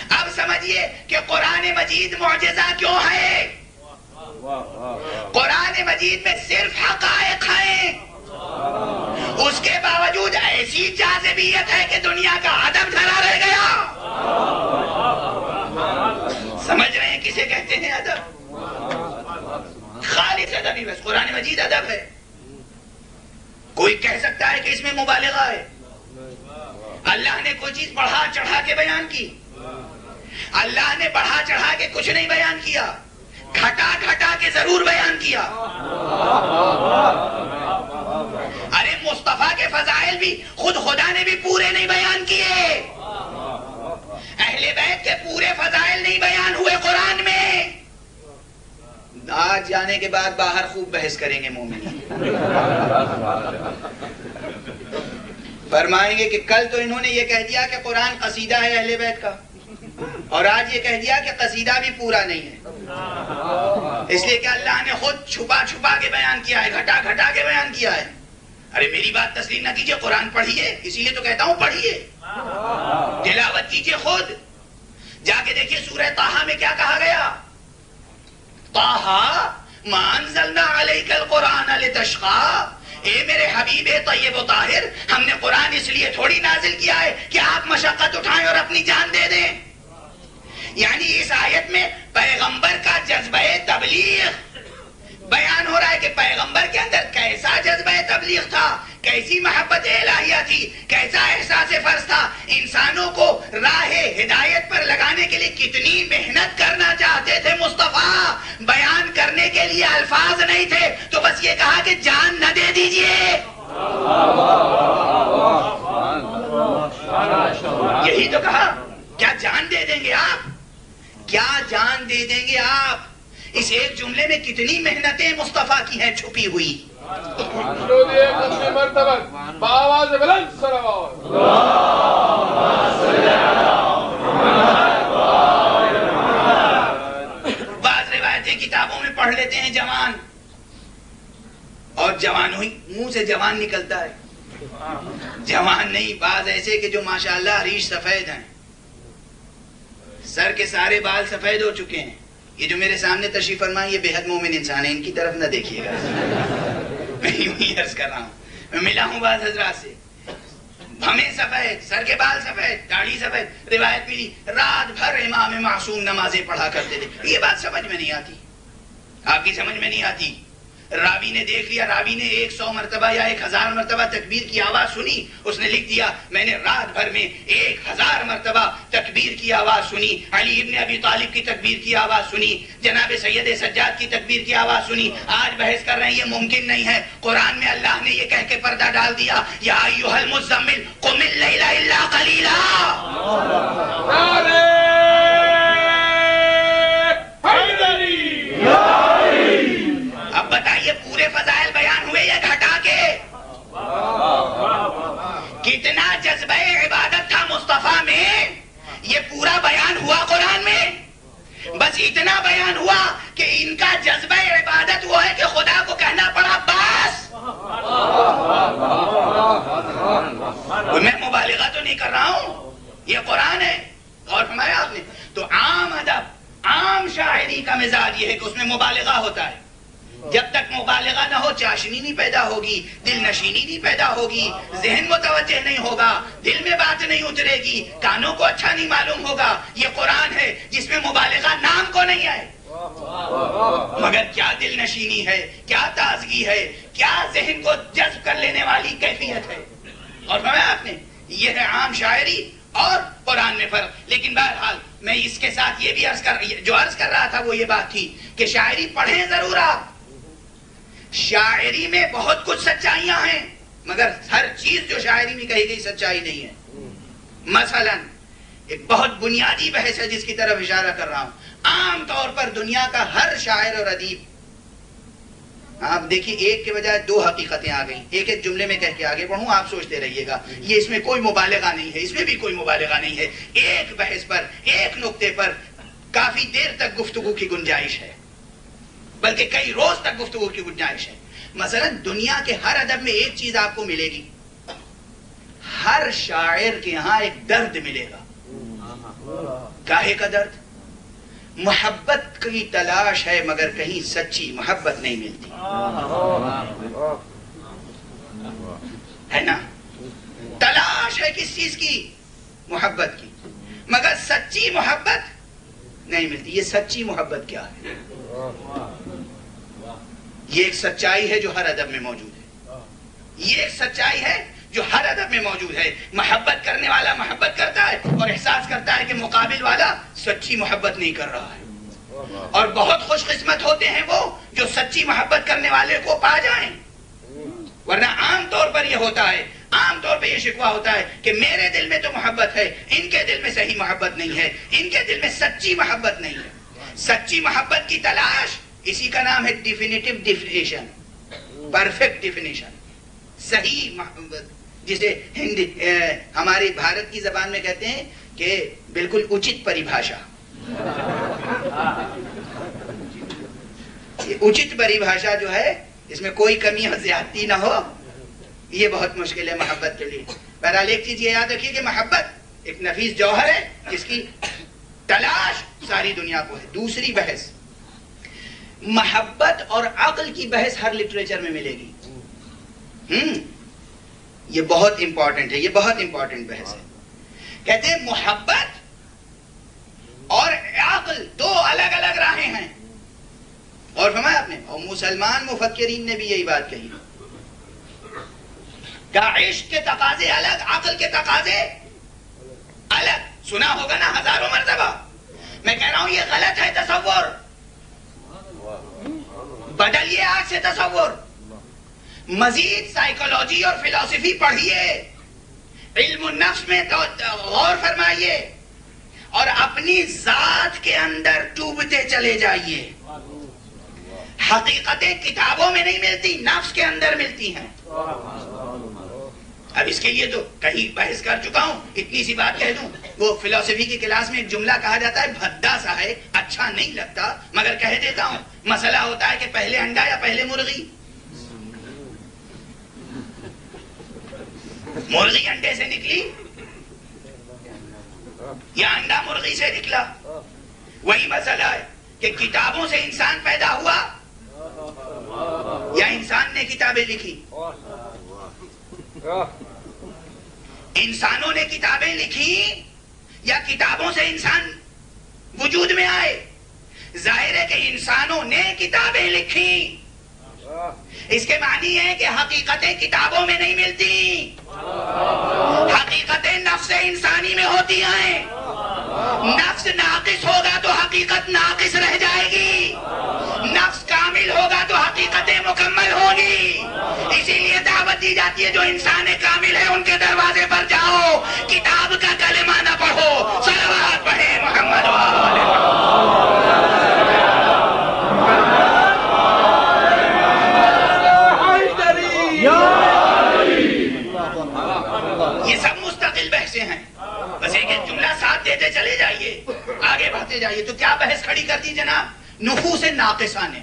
اب سمجھیے کہ قرآن مجید معجزہ کیوں ہے. قرآن مجید میں صرف حقائق ہیں، اس کے باوجود ایسی جاذبیت ہے کہ دنیا کا ادب دھرا رہ گیا. سمجھ رہے ہیں کسے کہتے ہیں ادب؟ خالص ادب ہی بس. قرآن مجید ادب ہے. کوئی کہہ سکتا ہے کہ اس میں مبالغہ ہے؟ اللہ نے کوئی چیز بڑھا چڑھا کے بیان کی؟ اللہ نے بڑھا چڑھا کے کچھ نہیں بیان کیا، گھٹا گھٹا کے ضرور بیان کیا. ارے مصطفیٰ کے فضائل بھی خود خدا نے بھی پورے نہیں بیان کیے، اہل بیت کے پورے فضائل نہیں بیان ہوئے قرآن میں. آج جانے کے بعد باہر خوب بحث کریں گے مومن، فرمائیں گے کہ کل تو انہوں نے یہ کہہ دیا کہ قرآن قصیدہ ہے اہل بیت کا، اور آج یہ کہہ دیا کہ قصیدہ بھی پورا نہیں ہے، اس لیے کہ اللہ نے خود چھپا چھپا کے بیان کیا ہے، گھٹا گھٹا کے بیان کیا ہے. ارے میری بات تسلیم نہ کیجئے، قرآن پڑھیے، اسی لیے تو کہتا ہوں پڑھیے، تلاوت کیجئے. خود جا کے دیکھیے سورہ طٰہٰ میں کیا کہا گیا. طٰہٰ ما انزلنا علیک القرآن لتشقیٰ، اے میرے حبیب طیب و طاہر، ہم نے قرآن اس لیے تھوڑی نازل کیا ہے کہ آپ مشقت اٹھائیں اور اپنی جان دے دیں. یعنی اس آیت میں پیغمبر کا جذبہ تبلیغ بیان ہو رہا ہے کہ پیغمبر کے اندر کیسا جذبہ تبلیغ تھا، کیسی محبت الہیہ تھی، کیسا احساس فرض تھا، انسانوں کو راہ ہدایت پر لگانے کے لیے کتنی محنت کرنا چاہتے تھے مصطفیٰ. بیان کرنے کے لیے الفاظ نہیں تھے تو بس یہ کہا کہ جان نہ دے دیجئے. یہی تو کہا. کیا جان دے دیں گے آپ؟ کیا جان دے دیں گے آپ؟ اس ایک جملے میں کتنی محنتیں مصطفیٰ کی ہیں چھپی ہوئی. درود ایک لمبی مرتبہ بآواز بلند صلوات. بعض روایتیں کتابوں میں پڑھ لیتے ہیں جوان، اور جوان ہوئی منہ سے جوان نکلتا ہے. جوان نہیں، بعض ایسے کہ جو ماشاءاللہ ریش سفید ہیں، سر کے سارے بال سفید ہو چکے ہیں. یہ جو میرے سامنے تشریف فرمائے یہ بے حد مومن انسان ہے، ان کی طرف نہ دیکھیے گا. میں یوں ہی عرض کر رہا ہوں، میں ملا ہوں بعض حضرات سے، ہمیں سفید، سر کے بال سفید، داڑھی سفید. روایت ملی رات بھر امام معصوم نمازیں پڑھا کرتے تھے. یہ بات سمجھ میں نہیں آتی، آپ کی سمجھ میں نہیں آتی. راوی نے دیکھ لیا، راوی نے 100 مرتبہ یا 1000 مرتبہ تکبیر کی آواز سنی، اس نے لکھ دیا میں نے رات بھر میں 1000 مرتبہ تکبیر کی آواز سنی. علی ابن ابی طالب کی تکبیر کی آواز سنی، جناب سید سجاد کی تکبیر کی آواز سنی. آج بحث کر رہے ہیں یہ ممکن نہیں ہے. قرآن میں اللہ نے یہ کہہ کے پردہ ڈال دیا یا ایھا المزمل قم اللیل الا قلیلا. اب بتائیے پورے فضائل بیان ہوئے یا گھٹا کے؟ کتنا جذبہ عبادت تھا مصطفیٰ میں، یہ پورا بیان ہوا قرآن میں. بس اتنا بیان ہوا کہ ان کا جذبہ عبادت وہ ہے کہ خدا کو کہنا پڑا بس. میں مبالغہ تو نہیں کر رہا ہوں، یہ قرآن ہے. اور فرمایا آپ نے تو عام ادب، عام شاعری کا مزاج یہ ہے کہ اس میں مبالغہ ہوتا ہے. جب تک مبالغہ نہ ہو چاشنی نہیں پیدا ہوگی، دل نشینی نہیں پیدا ہوگی، ذہن متوجہ نہیں ہوگا، دل میں بات نہیں اترے گی، کانوں کو اچھا نہیں معلوم ہوگا. یہ قرآن ہے جس میں مبالغہ نام کو نہیں ہے، مگر کیا دل نشینی ہے، کیا تازگی ہے، کیا ذہن کو جذب کر لینے والی کیفیت ہے. اور فرمایا آپ نے یہ ہے عام شاعری اور قرآن میں فرق. لیکن بہرحال میں اس کے ساتھ یہ بھی عرض کر رہا تھا وہ یہ بات تھی کہ شاعری پڑھیں ضرور آپ. شاعری میں بہت کچھ سچائیاں ہیں، مگر ہر چیز جو شاعری میں کہی گئی سچائی نہیں ہے. مثلا ایک بہت بنیادی بحث ہے جس کی طرف اشارہ کر رہا ہوں. عام طور پر دنیا کا ہر شاعر اور ادیب، آپ دیکھیے ایک کے بجائے 2 حقیقتیں آ گئیں. ایک ایک جملے میں کہہ کے آگے بڑھوں، آپ سوچتے رہیے گا. یہ اس میں کوئی مبالغہ نہیں ہے، اس میں بھی کوئی مبالغہ نہیں ہے. ایک بحث پر، ایک نقطے پر کافی دیر تک گفتگو کی گنجائش ہے، بلکہ کئی روز تک گفتگو کی گنجائش ہے. مثلا دنیا کے ہر ادب میں ایک چیز آپ کو ملے گی، ہر شاعر کے ہاں ایک درد ملے گا. کاہے کا درد؟ محبت کی تلاش ہے مگر کہیں سچی محبت نہیں ملتی ہے نا. تلاش ہے کس چیز کی؟ محبت کی، مگر سچی محبت نہیں ملتی. یہ سچی محبت کیا ہے؟ یہ ایک سچائی ہے جو ہر ادب میں موجود ہے. یہ ایک سچائی ہے جو ہر ادب میں موجود ہے. محبت کرنے والا محبت کرتا ہے اور احساس کرتا ہے کہ مقابل والا سچی محبت نہیں کر رہا ہے. اور بہت خوش قسمت ہوتے ہیں وہ جو سچی محبت کرنے والے کو پا جائیں. ورنہ عام طور پر یہ ہوتا ہے، عام طور پہ یہ شکوہ ہوتا ہے کہ میرے دل میں تو محبت ہے، ان کے دل میں صحیح محبت نہیں ہے، ان کے دل میں سچی محبت نہیں ہے. سچی محبت کی تلاش، اسی کا نام ہے ڈیفینیٹو ڈیفینیشن، پرفیکٹ ڈیفینیشن. صحیح محبت جسے ہماری بھارت کی زبان میں کہتے ہیں کہ بالکل اچت پریبھاشا. اچت پریبھاشا جو ہے اس میں کوئی کمی اور زیادتی نہ ہو، یہ بہت مشکل ہے محبت کے لیے. بہرحال ایک چیز یہ یاد رکھیے کہ محبت ایک نفیس جوہر ہے جس کی تلاش ساری دنیا کو ہے. دوسری بحث، محبت اور عقل کی بحث ہر لٹریچر میں ملے گی. یہ بہت امپورٹنٹ ہے، یہ بہت امپورٹنٹ بحث ہے. کہتے ہیں محبت اور عقل 2 الگ الگ راہیں ہیں. اور فرمایا آپ نے، اور مسلمان مفکرین نے بھی یہی بات کہی کہ عشق کے تقاضے الگ، عقل کے تقاضے الگ. سنا ہوگا نا ہزاروں مرتبہ. میں کہہ رہا ہوں یہ غلط ہے تصور. بدلیے آج سے تصور. مزید سائیکولوجی اور فلسفی پڑھیے، علم النفس میں غور فرمائیے اور اپنی ذات کے اندر ڈوبتے چلے جائیے. حقیقتیں کتابوں میں نہیں ملتی، نفس کے اندر ملتی ہیں۔ اب اس کے لیے تو کہیں بحث کر چکا ہوں، اتنی سی بات کہہ دوں، وہ فلسفی کی کلاس میں ایک جملہ کہا جاتا ہے، بھدا سا ہے، اچھا نہیں لگتا مگر کہہ دیتا ہوں۔ مسئلہ ہوتا ہے کہ پہلے انڈا یا پہلے مرغی؟ مرغی انڈے سے نکلی یا انڈا مرغی سے نکلا؟ وہی مسئلہ ہے کہ کتابوں سے انسان پیدا ہوا یا انسان نے کتابیں لکھی؟ انسانوں نے کتابیں لکھی یا کتابوں سے انسان وجود میں آئے؟ ظاہر ہے کہ انسانوں نے کتابیں لکھی، اس کے معنی ہے کہ حقیقتیں کتابوں میں نہیں ملتی، حقیقتیں نفس انسانی میں ہوتی ہیں۔ نفس ناقص ہوگا تو حقیقت ناقص رہ جائے گی، نفس کامل ہوگا تو حقیقتیں مکمل ہوگی۔ اسی لیے دعوت دی جاتی ہے جو انسان کامل ہے ان کے دروازے پر جاؤ، کتاب کا کلمہ نہ پڑھو، صلوات پڑھے محمد یہ سب مستقل بحثیں ہیں، بس ایک ایک جملہ ساتھ دیتے چلے جائیے، آگے بڑھتے جائیے۔ تو کیا بحث کھڑی کر دی جناب؟ نفوس ناقصہ نے،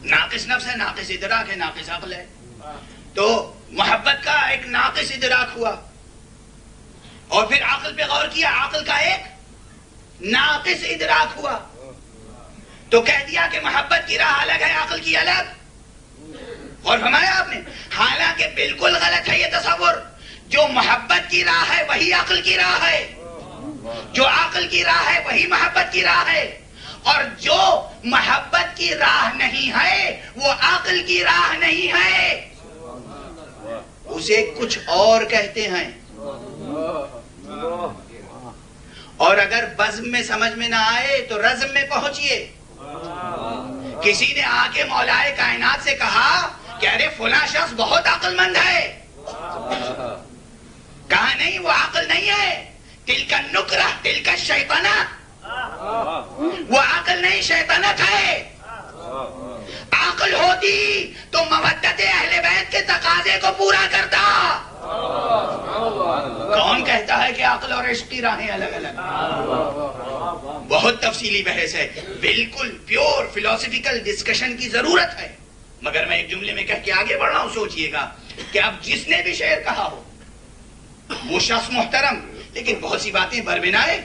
ناقص نفس ہے، ناقص ادراک ہے، ناقص عقل ہے۔ تو محبت کا ایک ناقص ادراک ہوا، اور پھر عقل پہ غور کیا، عقل کا ایک ناقص ادراک ہوا، تو کہہ دیا کہ محبت کی راہ الگ ہے، عقل کی الگ۔ اور فرمایا آپ نے، حالانکہ بالکل غلط ہے یہ تصور، جو محبت کی راہ ہے وہی عقل کی راہ ہے، جو عقل کی راہ ہے وہی محبت کی راہ ہے، اور جو محبت کی راہ نہیں ہے وہ عقل کی راہ نہیں ہے، اسے کچھ اور کہتے ہیں۔ اور اگر بزم میں سمجھ میں نہ آئے تو رزم میں پہنچیے۔ کسی نے آ کے مولائے کائنات سے کہا کہ ارے فلاں شخص بہت عقل مند ہے، کہا نہیں وہ عقل نہیں ہے، تلک النکرہ تلک الشیطنہ، وہ عقل نہیں شیطنت ہے۔ عقل ہوتی تو مودت اہل بیت کے تقاضے کو پورا کرتا۔ کون کہتا ہے کہ عقل اور عشق کی راہیں الگ الگ؟ بہت تفصیلی بحث ہے، بالکل پیور فلسفیکل ڈسکشن کی ضرورت ہے، مگر میں ایک جملے میں کہہ کے آگے بڑھ رہا ہوں۔ سوچئے گا کہ اب جس نے بھی شعر کہا ہو وہ شخص محترم، لیکن بہت سی باتیں بربنائے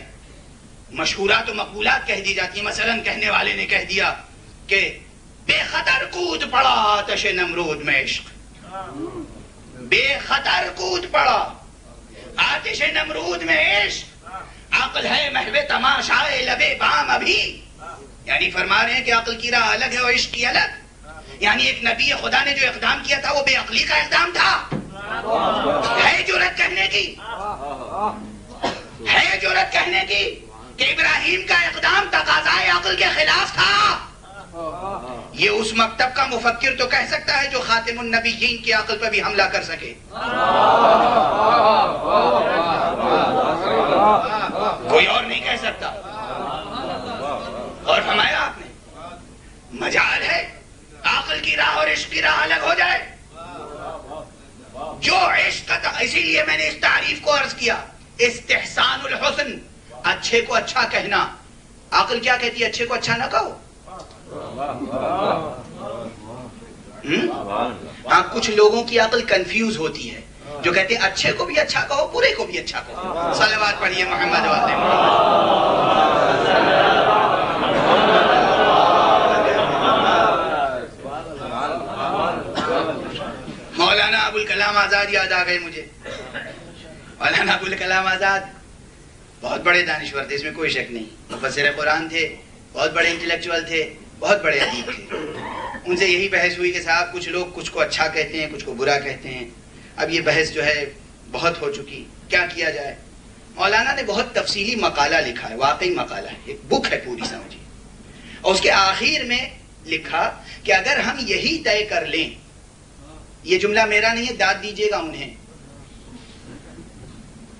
مشہورات و مقبولات کہہ دی جاتی ہیں۔ مثلا کہنے والے نے کہہ دیا کہ بے خطر کود پڑا آتش نمرود میں عشق، بے خطر کود پڑا آتش نمرود میں عشق، عقل ہے محو تماشائے لبے بام ابھی، یعنی فرما رہے ہیں کہ عقل کی راہ الگ ہے اور عشق کی الگ۔ یعنی ایک نبی خدا نے جو اقدام کیا تھا وہ بے عقلی کا اقدام تھا، ہے جرأت کہنے کی، ہے جرأت کہنے کی کہ ابراہیم کا اقدام تقاضائے عقل کے خلاف تھا۔ یہ اس مکتب کا مفکر تو کہہ سکتا ہے جو خاتم النبیین کی عقل پہ بھی حملہ کر سکے، کوئی اور نہیں کہہ سکتا۔ اور فرمایا آپ نے مجال ہے عقل کی راہ اور عشق کی راہ الگ ہو جائے۔ جو عشق کا، اسی لیے میں نے اس تعریف کو عرض کیا، استحسان الحسن، اچھے کو اچھا کہنا۔ عقل کیا کہتی ہے؟ اچھے کو اچھا نہ کہو۔ ہاں کچھ لوگوں کی عقل کنفیوز ہوتی ہے، جو کہتے ہیں اچھے کو بھی اچھا کہو، برے کو بھی اچھا کہو۔ صلوات پڑھیے محمد والے مولانا ابوالکلام آزاد یاد آ گئے مجھے۔ مولانا ابوالکلام آزاد بہت بڑے دانشور تھے، اس میں کوئی شک نہیں، مفسر قرآن تھے، بہت بڑے انٹلیکچوئل تھے، بہت بڑے ادیب تھے۔ ان سے یہی بحث ہوئی کہ صاحب کچھ لوگ کچھ کو اچھا کہتے ہیں، کچھ کو برا کہتے ہیں۔ اب یہ بحث جو ہے بہت ہو چکی، کیا کیا جائے؟ مولانا نے بہت تفصیلی مقالہ لکھا ہے، واقعی مقالہ ہے، ایک بک ہے پوری سمجھیے، اور اس کے آخر میں لکھا کہ اگر ہم یہی طے کر لیں، یہ جملہ میرا نہیں ہے، داد دیجیے گا انہیں،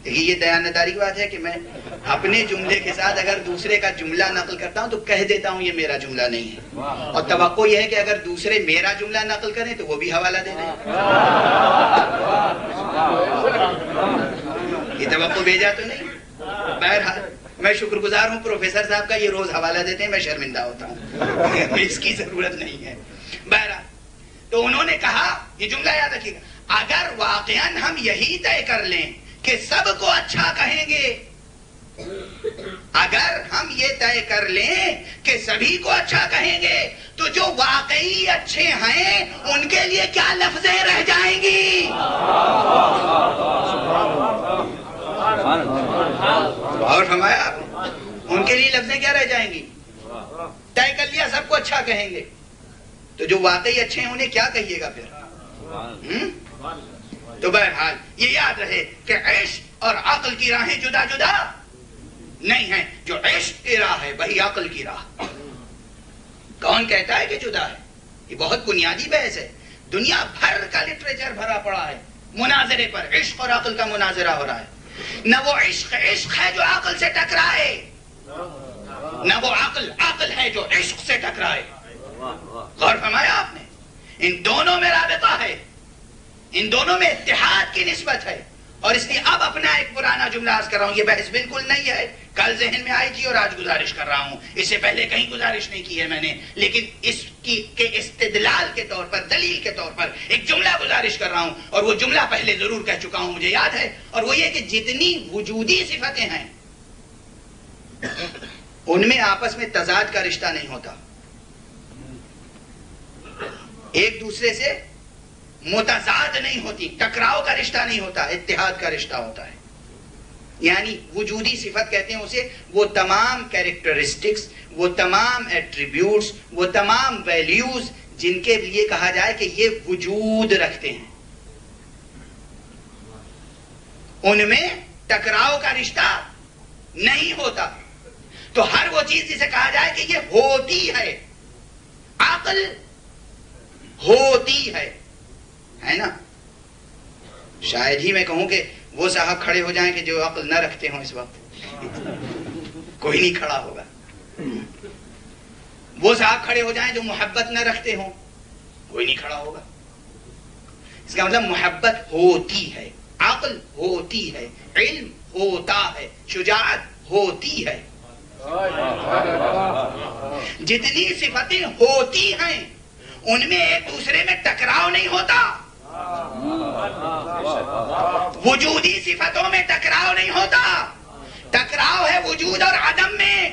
دیکھیے یہ دیانتداری کی بات ہے کہ میں اپنے جملے کے ساتھ اگر دوسرے کا جملہ نقل کرتا ہوں تو کہہ دیتا ہوں یہ میرا جملہ نہیں ہے، اور توقع یہ ہے کہ اگر دوسرے میرا جملہ نقل کریں تو وہ بھی حوالہ دے دیں. یہ توقع بھیجا تو نہیں. بہرحال میں شکر گزار ہوں پروفیسر صاحب کا، یہ روز حوالہ دیتے ہیں، میں شرمندہ ہوتا ہوں. اس کی ضرورت نہیں ہے. بہرحال تو انہوں نے کہا، یہ جملہ یاد رکھیے گا، اگر واقعاً ہم یہی طے کر لیں کہ سب کو اچھا کہیں گے، اگر ہم یہ طے کر لیں کہ سبھی کو اچھا کہیں گے تو جو واقعی اچھے ہیں ان کے لیے کیا لفظیں رہ جائیں گی؟ اور فرمایا آپ نے، ان کے لیے لفظیں کیا رہ جائیں گی؟ طے کر لیا سب کو اچھا کہیں گے تو جو واقعی اچھے ہیں انہیں کیا کہیے گا پھر؟ تو بہرحال یہ یاد رہے کہ عشق اور عقل کی راہیں جدا جدا نہیں ہیں. جو عشق کی راہ ہے وہی عقل کی راہ. کون کہتا ہے کہ جدا ہے؟ یہ بہت بنیادی بحث ہے. دنیا بھر کا لٹریچر بھرا پڑا ہے مناظرے پر، عشق اور عقل کا مناظرہ ہو رہا ہے. نہ وہ عشق ہے جو عقل سے ٹکرائے، نہ وہ عقل ہے جو عشق سے ٹکرائے. غور فرمایا آپ نے؟ ان دونوں میں رابطہ ہے، ان دونوں میں اتحاد کی نسبت ہے. اور اس لیے اب اپنا ایک پرانا جملہ عرض کر رہا ہوں، یہ بحث بالکل نہیں ہے، کل ذہن میں آئی تھی اور آج گزارش کر رہا ہوں. اس سے پہلے کہیں گزارش نہیں کی ہے میں نے، لیکن اس کی کے استدلال کے طور پر، دلیل کے طور پر ایک جملہ گزارش کر رہا ہوں. اور وہ جملہ پہلے ضرور کہہ چکا ہوں، مجھے یاد ہے، اور وہ یہ کہ جتنی وجودی صفتیں ہیں ان میں آپس میں تضاد کا رشتہ نہیں ہوتا، ایک دوسرے سے متضاد نہیں ہوتی، ٹکراؤ کا رشتہ نہیں ہوتا، اتحاد کا رشتہ ہوتا ہے. یعنی وجودی صفت کہتے ہیں اسے وہ تمام کیریکٹرسٹکس، وہ تمام ایٹریبیوٹس، وہ تمام ویلیوز جن کے لیے کہا جائے کہ یہ وجود رکھتے ہیں، ان میں ٹکراؤ کا رشتہ نہیں ہوتا. تو ہر وہ چیز جسے کہا جائے کہ یہ ہوتی ہے، عقل ہوتی ہے نا. شاید ہی میں کہوں کہ وہ صاحب کھڑے ہو جائیں کہ جو عقل نہ رکھتے ہوں، اس وقت کوئی نہیں کھڑا ہوگا. وہ صاحب کھڑے ہو جائیں جو محبت نہ رکھتے ہوں، کوئی نہیں کھڑا ہوگا. اس کا مطلب محبت ہوتی ہے، عقل ہوتی ہے، علم ہوتا ہے، شجاعت ہوتی ہے. جتنی صفتیں ہوتی ہیں ان میں ایک دوسرے میں ٹکراؤ نہیں ہوتا، وجودی صفتوں میں ٹکراؤ نہیں ہوتا. ٹکراؤ ہے وجود اور عدم میں.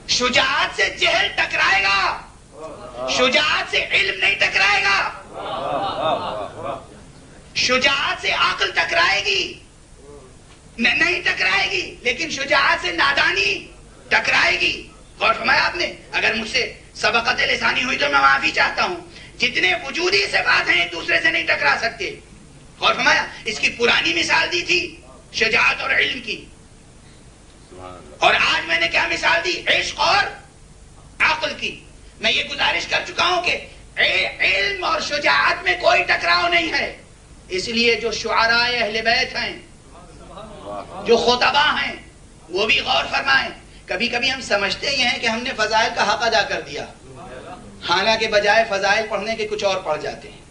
شجاعت سے جہل ٹکرائے گا، شجاعت سے علم نہیں ٹکرائے گا. شجاعت سے عقل ٹکرائے گی نہیں ٹکرائے گی، لیکن شجاعت سے نادانی ٹکرائے گی. غور فرمایا آپ نے؟ اگر مجھ سے سبقت لسانی ہوئی تو میں معافی چاہتا ہوں. جتنے وجودی صفات ہیں ایک دوسرے سے نہیں ٹکرا سکتے. غور فرمایا؟ اس کی پرانی مثال دی تھی شجاعت اور علم کی، اور آج میں نے کیا مثال دی؟ عشق اور عقل کی. میں یہ گزارش کر چکا ہوں کہ علم اور شجاعت میں کوئی ٹکراؤ نہیں ہے. اس لیے جو شعراء اہل بیت ہیں، جو خطبہ ہیں، وہ بھی غور فرمائیں. کبھی کبھی ہم سمجھتے یہ ہیں کہ ہم نے فضائل کا حق ادا کر دیا، حالانکہ بجائے فضائل پڑھنے کے کچھ اور پڑھ جاتے ہیں،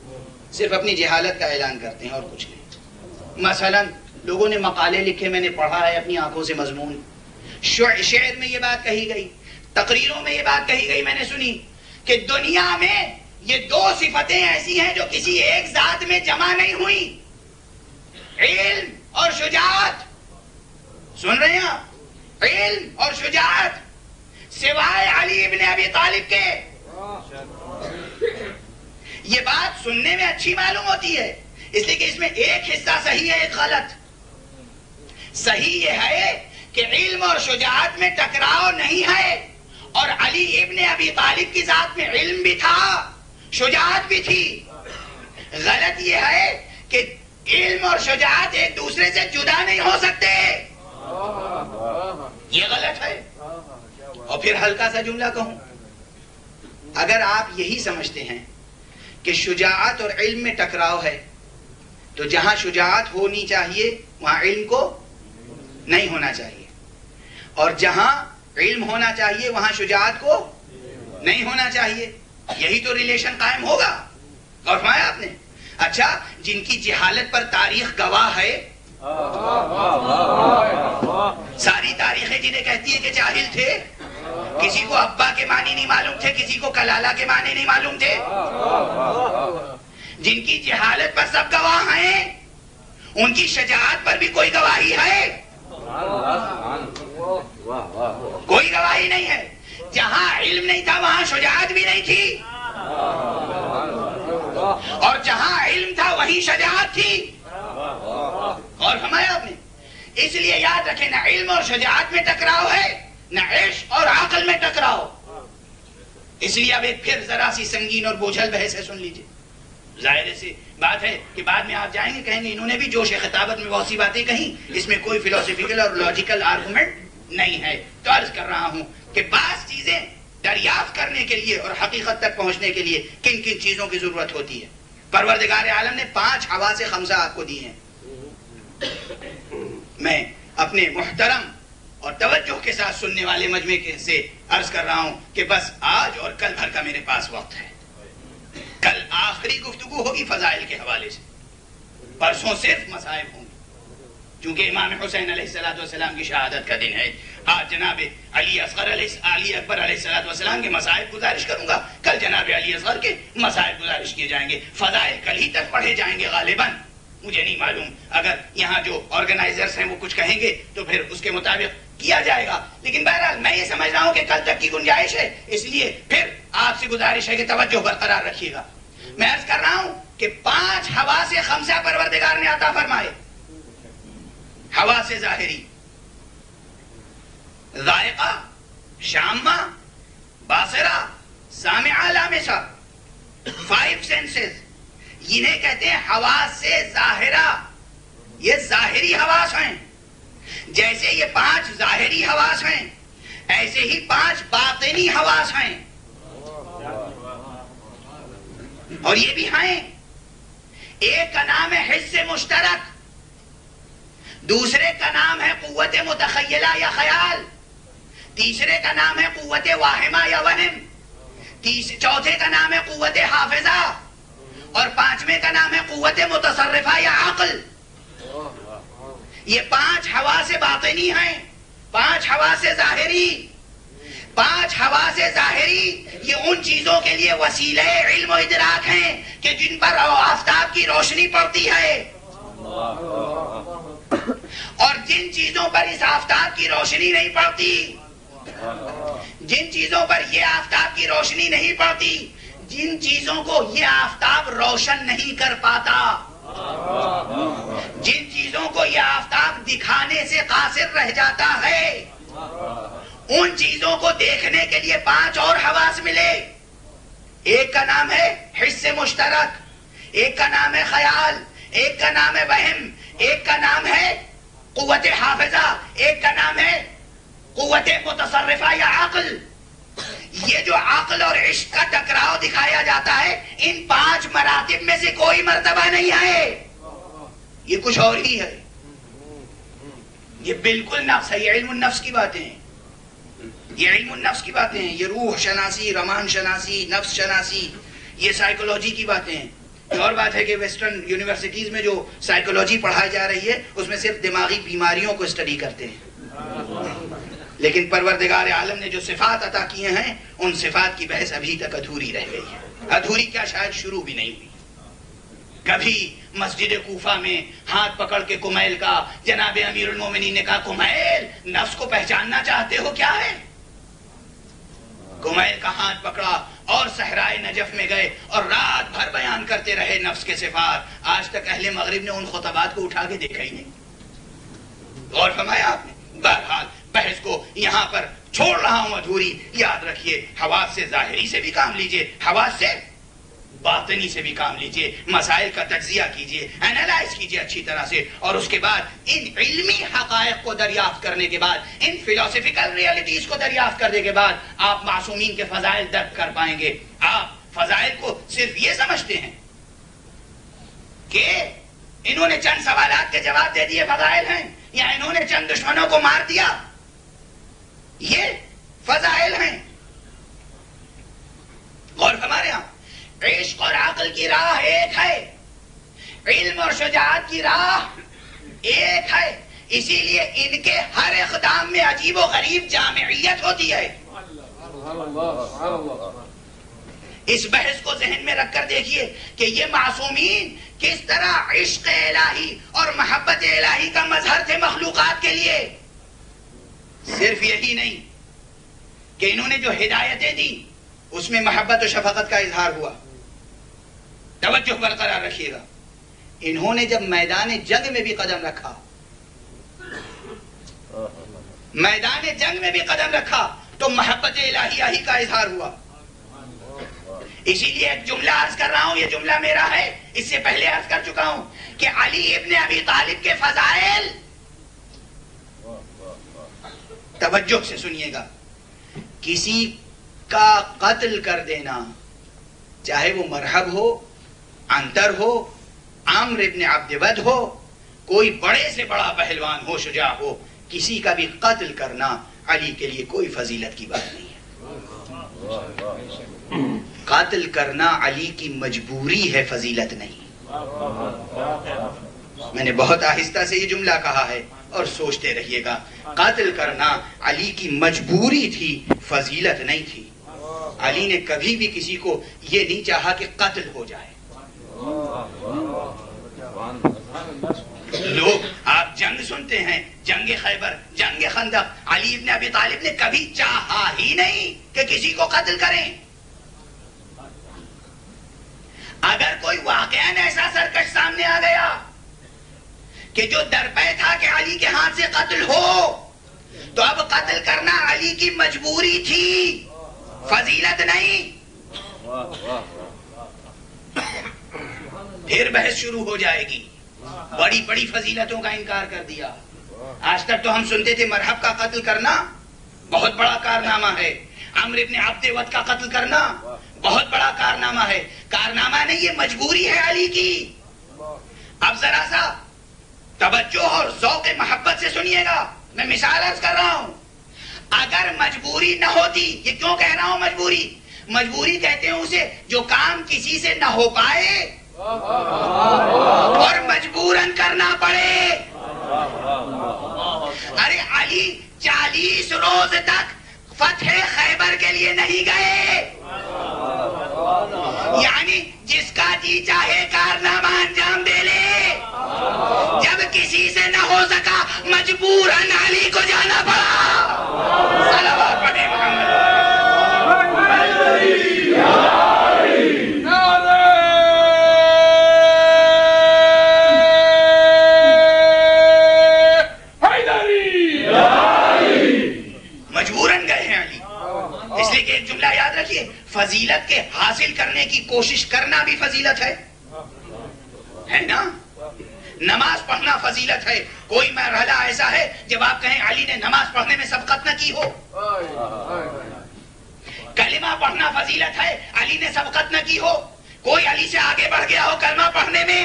صرف اپنی جہالت کا اعلان کرتے ہیں اور کچھ نہیں. مثلا لوگوں نے مقالے لکھے، میں نے پڑھا ہے اپنی آنکھوں سے مضمون. شعر میں یہ بات کہی گئی، تقریروں میں یہ بات کہی گئی، میں نے سنی کہ دنیا میں یہ دو صفتیں ایسی ہیں جو کسی ایک ذات میں جمع نہیں ہوئی، علم اور شجاعت. سن رہے ہیں آپ؟ علم اور شجاعت، سوائے علی ابن ابی طالب کے. یہ بات سننے میں اچھی معلوم ہوتی ہے، اس لیے کہ اس میں ایک حصہ صحیح ہے، ایک غلط. صحیح یہ ہے کہ علم اور شجاعت میں ٹکراؤ نہیں ہے، اور علی ابن ابی طالب کی ذات میں علم بھی تھا، شجاعت بھی تھی. غلط یہ ہے کہ علم اور شجاعت ایک دوسرے سے جدا نہیں ہو سکتے، یہ غلط ہے. اور پھر ہلکا سا جملہ کہوں، اگر آپ یہی سمجھتے ہیں کہ شجاعت اور علم میں ٹکراؤ ہے تو جہاں شجاعت ہونی چاہیے وہاں علم کو نہیں ہونا چاہیے، اور جہاں علم ہونا چاہیے وہاں شجاعت کو نہیں ہونا چاہیے. یہی تو ریلیشن قائم ہوگا. اور فرمایا آپ نے اچھا جن کی جہالت پر تاریخ گواہ ہے، ساری تاریخیں جنہیں کہتی ہیں کہ جاہل تھے، کسی کو ابا کے معنی نہیں معلوم تھے، کسی کو کلالہ کے معنی نہیں معلوم تھے، جن کی جہالت پر سب گواہ ہیں، ان کی شجاعت پر بھی کوئی گواہی ہے؟ کوئی گواہی نہیں ہے. جہاں علم نہیں تھا وہاں شجاعت بھی نہیں تھی، اور جہاں علم تھا وہیں شجاعت تھی. اور فرمایا آپ نے اس لیے یاد رکھیں نہ علم اور شجاعت میں ٹکراؤ ہے، نہ عشق اور عقل میں ٹکراؤ. اس لیے اب ایک پھر ذرا سی سنگین اور بوجھل بحث ہے، سن لیجئے. ظاہر سی بات ہے کہ بعد میں آپ جائیں گے کہیں گے انہوں نے بھی جوش خطابت میں بہت سی باتیں کہیں، اس میں کوئی فلسفیکل اور لاجیکل آرگومنٹ نہیں ہے. تو عرض کر رہا ہوں کہ بعض چیزیں دریافت کرنے کے لیے اور حقیقت تک پہنچنے کے لیے کن کن چیزوں کی ضرورت ہوتی ہے. پروردگار عالم نے 5 حواس خمسہ آپ کو دی ہیں. میں اپنے محترم اور توجہ کے ساتھ سننے والے مجمع سے عرض کر رہا ہوں کہ بس آج اور کل بھر کا میرے پاس وقت ہے. کل آخری گفتگو ہوگی فضائل کے حوالے سے، پرسوں صرف مصائب ہوں گے چونکہ امام حسین علیہ السلام کی شہادت کا دن ہے. آج جناب علی اکبر علیہ السلام کے مصائب گزارش کروں گا، کل جناب علی اصغر کے مصائب گزارش کیے جائیں گے. فضائل کل ہی تک پڑھے جائیں گے غالباً. مجھے نہیں معلوم، اگر یہاں جو آرگنائزرز ہیں وہ کچھ کہیں گے تو پھر اس کے مطابق کیا جائے گا. لیکن بہرحال میں یہ سمجھ رہا ہوں کہ کل تک کی گنجائش ہے، اس لیے پھر آپ سے گزارش ہے کہ توجہ برقرار رکھیے گا. میں عرض کر رہا ہوں کہ 5 حواس خمسہ پروردگار نے عطا فرمائے. حواس ظاہری، ذائقہ، شامہ، باصرہ، سامعہ، لامسہ، 5 سینسز، انہیں کہتے ہیں حواس ظاہرہ. یہ ظاہری حواس ہیں. جیسے یہ 5 ظاہری حواس ہیں ایسے ہی 5 باطنی حواس ہیں، اور یہ بھی ہیں. ایک کا نام ہے حس مشترک، دوسرے کا نام ہے قوت متخیلہ یا خیال، تیسرے کا نام ہے قوت واہمہ یا وہم، چوتھے کا نام ہے قوت حافظہ، اور 5ویں کا نام ہے قوت متصرفہ یا عقل. یہ 5 حواس باطنی ہیں، 5 حواس ظاہری. 5 حواس ظاہری یہ ان چیزوں کے لیے وسیلہ علم و ادراک ہیں کہ جن پر آفتاب کی روشنی پڑتی ہے، اور جن چیزوں پر اس آفتاب کی روشنی نہیں پڑتی، جن چیزوں پر یہ آفتاب کی روشنی نہیں پڑتی، جن چیزوں کو یہ آفتاب روشن نہیں کر پاتا، جن چیزوں کو یہ آفتاب دکھانے سے قاصر رہ جاتا ہے، ان چیزوں کو دیکھنے کے لیے 5 اور حواس ملے. ایک کا نام ہے حس مشترک، ایک کا نام ہے خیال، ایک کا نام ہے وہم، ایک کا نام ہے قوت حافظہ، ایک کا نام ہے قوت متصرفہ یا عقل. یہ جو عقل اور عشق کا ٹکراؤ دکھایا جاتا ہے ان 5 مراتب میں سے کوئی مرتبہ نہیں ہے، یہ کچھ اور ہی ہے. یہ بالکل نفس ہے، یہ علم النفس کی باتیں ہیں، یہ علم النفس کی باتیں ہیں، یہ روح شناسی، رمان شناسی، نفس شناسی، یہ سائیکولوجی کی باتیں ہیں. اور بات ہے کہ ویسٹرن یونیورسٹیز میں جو سائیکولوجی پڑھائی جا رہی ہے اس میں صرف دماغی بیماریوں کو اسٹڈی کرتے ہیں، لیکن پروردگار عالم نے جو صفات عطا کیے ہیں ان صفات کی بحث ابھی تک ادھوری رہ گئی ہے. ادھوری کیا شاید شروع بھی نہیں ہوئی. کبھی مسجد کوفہ میں ہاتھ پکڑ کے کمیل کا جناب امیر المومنین نے کہا کمیل نفس کو پہچاننا چاہتے ہو کیا ہے؟ کمیل کا ہاتھ پکڑا اور صحرائے نجف میں گئے اور رات بھر بیان کرتے رہے نفس کے صفات. آج تک اہل مغرب نے ان خطبات کو اٹھا کے دیکھا ہی نہیں. اور فرمایا آپ نے. بہرحال بحث کو یہاں پر چھوڑ رہا ہوں ادھوری. یاد رکھیے حواس سے ظاہری سے بھی کام لیجئے، حواس سے باطنی سے بھی کام لیجئے، مسائل کا تجزیہ کیجئے، اینالائز کیجئے اچھی طرح سے، اور اس کے بعد ان علمی حقائق کو دریافت کرنے کے بعد، ان فلسفیکل ریئلٹیز کو دریافت کرنے کے بعد آپ معصومین کے فضائل درک کر پائیں گے. آپ فضائل کو صرف یہ سمجھتے ہیں کہ انہوں نے چند سوالات کے جواب دے دیے فضائل ہیں، یا انہوں نے چند دشمنوں کو مار دیا یہ فضائل ہیں؟ غور ہمارے یہاں عشق اور عقل کی راہ ایک ہے، علم اور شجاعت کی راہ ایک ہے، اسی لیے ان کے ہر اقدام میں عجیب و غریب جامعیت ہوتی ہے۔ اس بحث کو ذہن میں رکھ کر دیکھیے کہ یہ معصومین کس طرح عشق الہی اور محبت الہی کا مظہر تھے مخلوقات کے لیے۔ صرف یہی نہیں کہ انہوں نے جو ہدایتیں دی اس میں محبت و شفقت کا اظہار ہوا، توجہ برقرار رکھیے گا، انہوں نے جب میدان جنگ میں بھی قدم رکھا، میدان جنگ میں بھی قدم رکھا تو محبت الہیہ ہی کا اظہار ہوا۔ اسی لیے ایک جملہ عرض کر رہا ہوں، یہ جملہ میرا ہے، اس سے پہلے عرض کر چکا ہوں کہ علی ابن ابی طالب کے فضائل، توجہ سے سنیے گا، کسی کا قتل کر دینا، چاہے وہ مرحب ہو، عنتر ہو، عمر ابن عبد ود ہو، کوئی بڑے سے بڑا پہلوان ہو، شجاع ہو، کسی کا بھی قتل کرنا علی کے لیے کوئی فضیلت کی بات نہیں ہے۔ قتل کرنا علی کی مجبوری ہے، فضیلت نہیں۔ میں نے بہت آہستہ سے یہ جملہ کہا ہے اور سوچتے رہیے گا، قتل کرنا علی کی مجبوری تھی، فضیلت نہیں تھی۔ علی نے کبھی بھی کسی کو یہ نہیں چاہا کہ قتل ہو جائے۔ لوگ آپ جنگ سنتے ہیں، جنگ خیبر، جنگ خندق، علی ابن ابی طالب نے کبھی چاہا ہی نہیں کہ کسی کو قتل کریں۔ اگر کوئی واقعاً ایسا سرکش سامنے آ گیا کہ جو درپے تھا کہ علی کے ہاتھ سے قتل ہو، تو اب قتل کرنا علی کی مجبوری تھی، فضیلت نہیں۔ پھر بحث شروع ہو جائے گی، بڑی بڑی فضیلتوں کا انکار کر دیا۔ آج تک تو ہم سنتے تھے مرحب کا قتل کرنا بہت بڑا کارنامہ ہے، عمر ابن عبد ود کا قتل کرنا بہت بڑا کارنامہ ہے۔ کارنامہ نہیں، یہ مجبوری ہے علی کی۔ اب ذرا سا توجہ اور ذوق محبت سے سنیے گا، میں مثال عرض کر رہا ہوں۔ اگر مجبوری نہ ہوتی، یہ کیوں کہہ رہا ہوں مجبوری؟ مجبوری کہتے ہیں اسے جو کام کسی سے نہ ہو پائے اور مجبوراً کرنا پڑے۔ ارے علی 40 روز تک فتح خیبر کے لیے نہیں گئے، یعنی جس کا جی چاہے کارنامہ انجام دے لے، جب کسی سے نہ ہو سکا مجبوراً علی کو جانا پڑا۔ صلوات پڑھیں محمد۔ مجبوراً گئے ہیں علی، اس لیے کہ ایک جملہ یاد رکھیے، فضیلت کے حاصل کرنے کی کوشش کرنا بھی فضیلت ہے نا؟ نماز پڑھنا فضیلت ہے۔ کوئی مرحلہ ایسا ہے جب آپ کہیں علی نے نماز پڑھنے میں سبقت نہ کی ہو؟ کلمہ پڑھنا فضیلت ہے، علی نے سبقت نہ کی ہو؟ کوئی علی سے آگے بڑھ گیا ہو کلمہ پڑھنے میں؟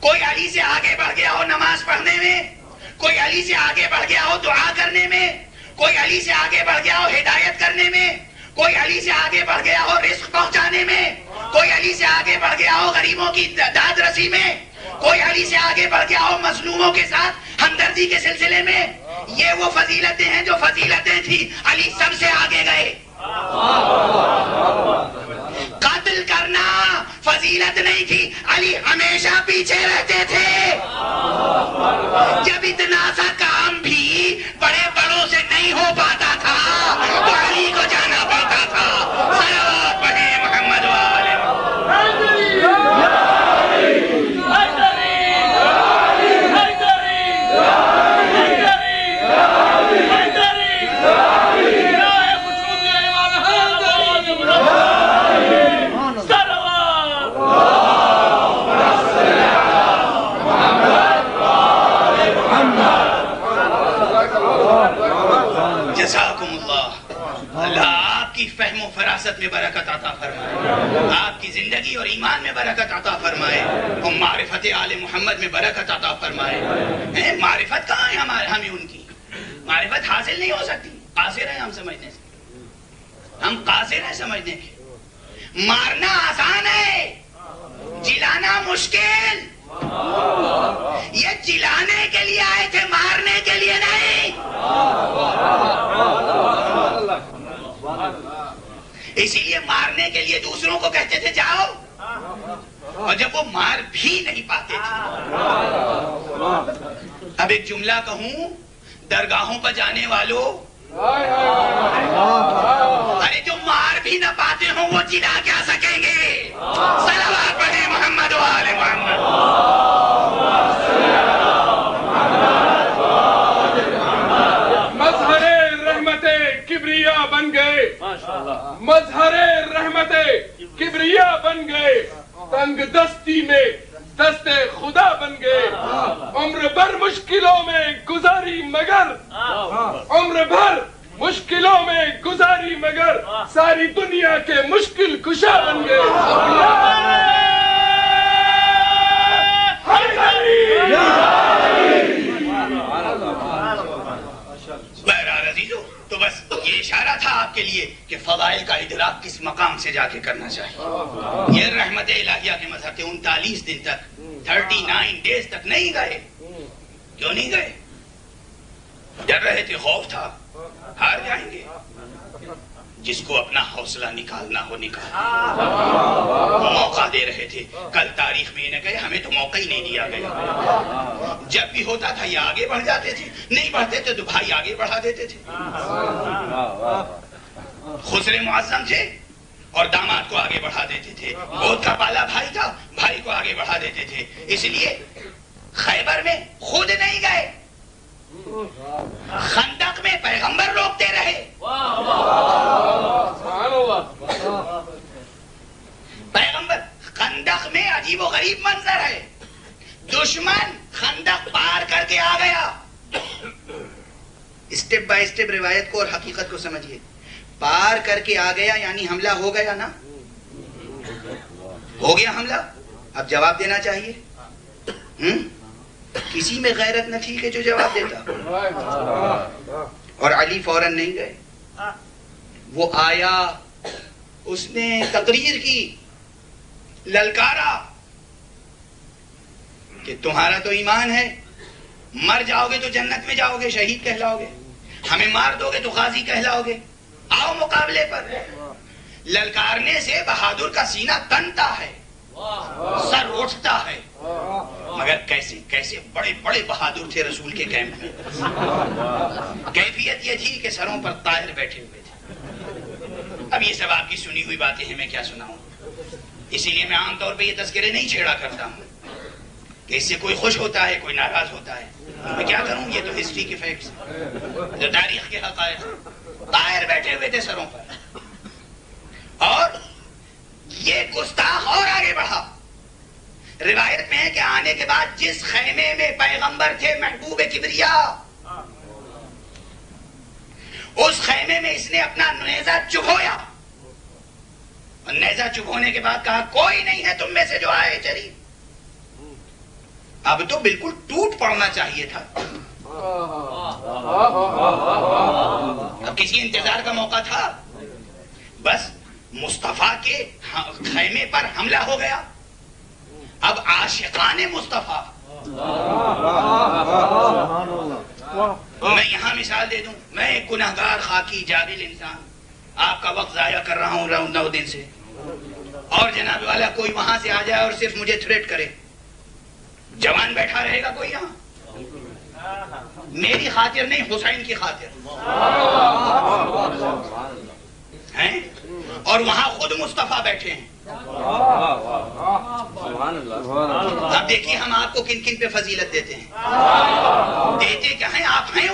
کوئی علی سے آگے بڑھ گیا ہو نماز پڑھنے میں؟ کوئی علی سے آگے بڑھ گیا ہو دعا کرنے میں؟ کوئی علی سے آگے بڑھ گیا ہو ہدایت کرنے میں؟ کوئی علی سے آگے بڑھ گیا ہو رزق پہنچانے میں؟ کوئی علی سے آگے بڑھ گیا ہو غریبوں کی داد رسی میں؟ کوئی علی سے آگے بڑھ گیا ہو مظلوموں کے ساتھ ہمدردی کے سلسلے میں؟ یہ وہ فضیلتیں ہیں جو فضیلتیں تھی، علی سب سے آگے گئے۔ قتل کرنا فضیلت نہیں تھی، علی ہمیشہ پیچھے رہتے تھے۔ جب اتنا سا کام بھی بڑے بڑوں سے نہیں ہو پاتا تھا تو علی کو جانا پڑتا تھا۔ صلوات پڑھیں محمد وآلہ محمد کی فہم و فراست میں برکت عطا فرمائے، آپ کی زندگی اور ایمان میں برکت عطا فرمائے، اور معرفت آل محمد میں برکت عطا فرمائے۔ معرفت کہاں ہے ہمیں ان کی؟ معرفت حاصل نہیں ہو سکتی، قاصر ہیں ہم سمجھنے سے، ہم قاصر ہیں سمجھنے کے۔ مارنا آسان ہے، جلانا مشکل۔ یہ جلانے کے لیے آئے تھے، مارنے کے لیے نہیں۔ اسی لیے مارنے کے لیے دوسروں کو کہتے تھے جاؤ، اور جب وہ مار بھی نہیں پاتے تھے۔ اب ایک جملہ کہوں، درگاہوں پر جانے والوں، ارے جو مار بھی نہ پاتے ہوں وہ جلا کیا سکیں گے؟ صلوات پڑھیں محمد و آل محمد۔ مظہر رحمت کبریا بن گئے، مظہر رحمت کبریا بن گئے، تنگ دستی میں دست خدا بن گئے۔ عمر بھر مشکلوں میں گزاری مگر، عمر بھر مشکلوں میں گزاری مگر، ساری دنیا کے مشکل کشا بن گئے۔ بہرحال عزیزو، تو بس یہ اشارہ تھا آپ کے لیے کہ فضائل کا ادراک کس مقام سے جا کے کرنا چاہیے۔ یہ رحمت الہیہ کے مظہر تھے، 39 دن تک، 39 ڈیز تک نہیں گئے۔ کیوں نہیں گئے؟ ڈر رہے تھے، خوف تھا ہار جائیں گے۔ جس کو اپنا حوصلہ نکالنا ہو نکال، موقع دے رہے تھے۔ کل تاریخ میں یہ نہ کہے ہمیں تو موقع ہی نہیں دیا گیا۔ جب بھی ہوتا تھا یہ آگے بڑھ جاتے تھے، نہیں بڑھتے تھے تو بھائی آگے بڑھا دیتے تھے۔ خسر معظم تھے اور داماد کو آگے بڑھا دیتے تھے، گود کا پالا بھائی تھا، بھائی کو آگے بڑھا دیتے تھے۔ اس لیے خیبر میں خود نہیں گئے، خندق میں پیغمبر روکتے رہے۔ پیغمبر، خندق میں عجیب و غریب منظر ہے، دشمن خندق پار کر کے آ گیا۔ اسٹیپ بائی اسٹیپ روایت کو اور حقیقت کو سمجھیے۔ پار کر کے آ گیا یعنی حملہ ہو گیا نا، ہو گیا حملہ، اب جواب دینا چاہیے۔ کسی میں غیرت نہ تھی کہ جو جواب دیتا، اور علی فوراً نہیں گئے۔ وہ آیا، اس نے تقریر کی، للکارا کہ تمہارا تو ایمان ہے، مر جاؤ گے تو جنت میں جاؤ گے، شہید کہلاؤ گے، ہمیں مار دو گے تو غازی کہلاؤ گے، آؤ مقابلے پر۔ للکارنے سے بہادر کا سینہ تنتا ہے، سر اٹھتا ہے، مگر کیسے کیسے بڑے بڑے بہادر تھے رسول کے کیمپ میں۔ کیفیت یہ تھی کہ سروں پر طائر بیٹھے ہوئے تھے۔ اب یہ سب آپ کی سنی ہوئی باتیں ہیں، میں کیا سناؤں؟ اسی لیے میں عام طور پہ یہ تذکرے نہیں چھیڑا کرتا ہوں کہ اس سے کوئی خوش ہوتا ہے، کوئی ناراض ہوتا ہے۔ میں کیا کروں، یہ تو ہسٹری کے فیکٹس، جو تاریخ کے حقائق، طائر بیٹھے ہوئے تھے سروں پر۔ اور یہ گستاخ اور آگے بڑھا۔ روایت میں ہے کہ آنے کے بعد جس خیمے میں پیغمبر تھے محبوب کبریا، اس خیمے میں اس نے اپنا نیزہ چبھویا، اور نیزہ چبھونے کے بعد کہا کوئی نہیں ہے تم میں سے جو آئے چلی۔ اب تو بالکل ٹوٹ پڑنا چاہیے تھا، اب کسی انتظار کا موقع تھا؟ بس مصطفیٰ کے خیمے پر حملہ ہو گیا۔ اب عاشقان مصطفیٰ، میں یہاں مثال دے دوں، میں ایک گناہگار خاکی جاہل انسان، آپ کا وقت ضائع کر رہا ہوں 9 دن سے، اور جناب والا کوئی وہاں سے آ جائے اور صرف مجھے تھریٹ کرے، جوان بیٹھا رہے گا کوئی یہاں؟ میری خاطر نہیں، حسین کی خاطر ہیں، اور وہاں خود مصطفیٰ بیٹھے ہیں۔ اب دیکھیے ہم آپ کو کن کن پہ فضیلت دیتے ہیں، دیتے کیا ہیں؟ آپ ہیں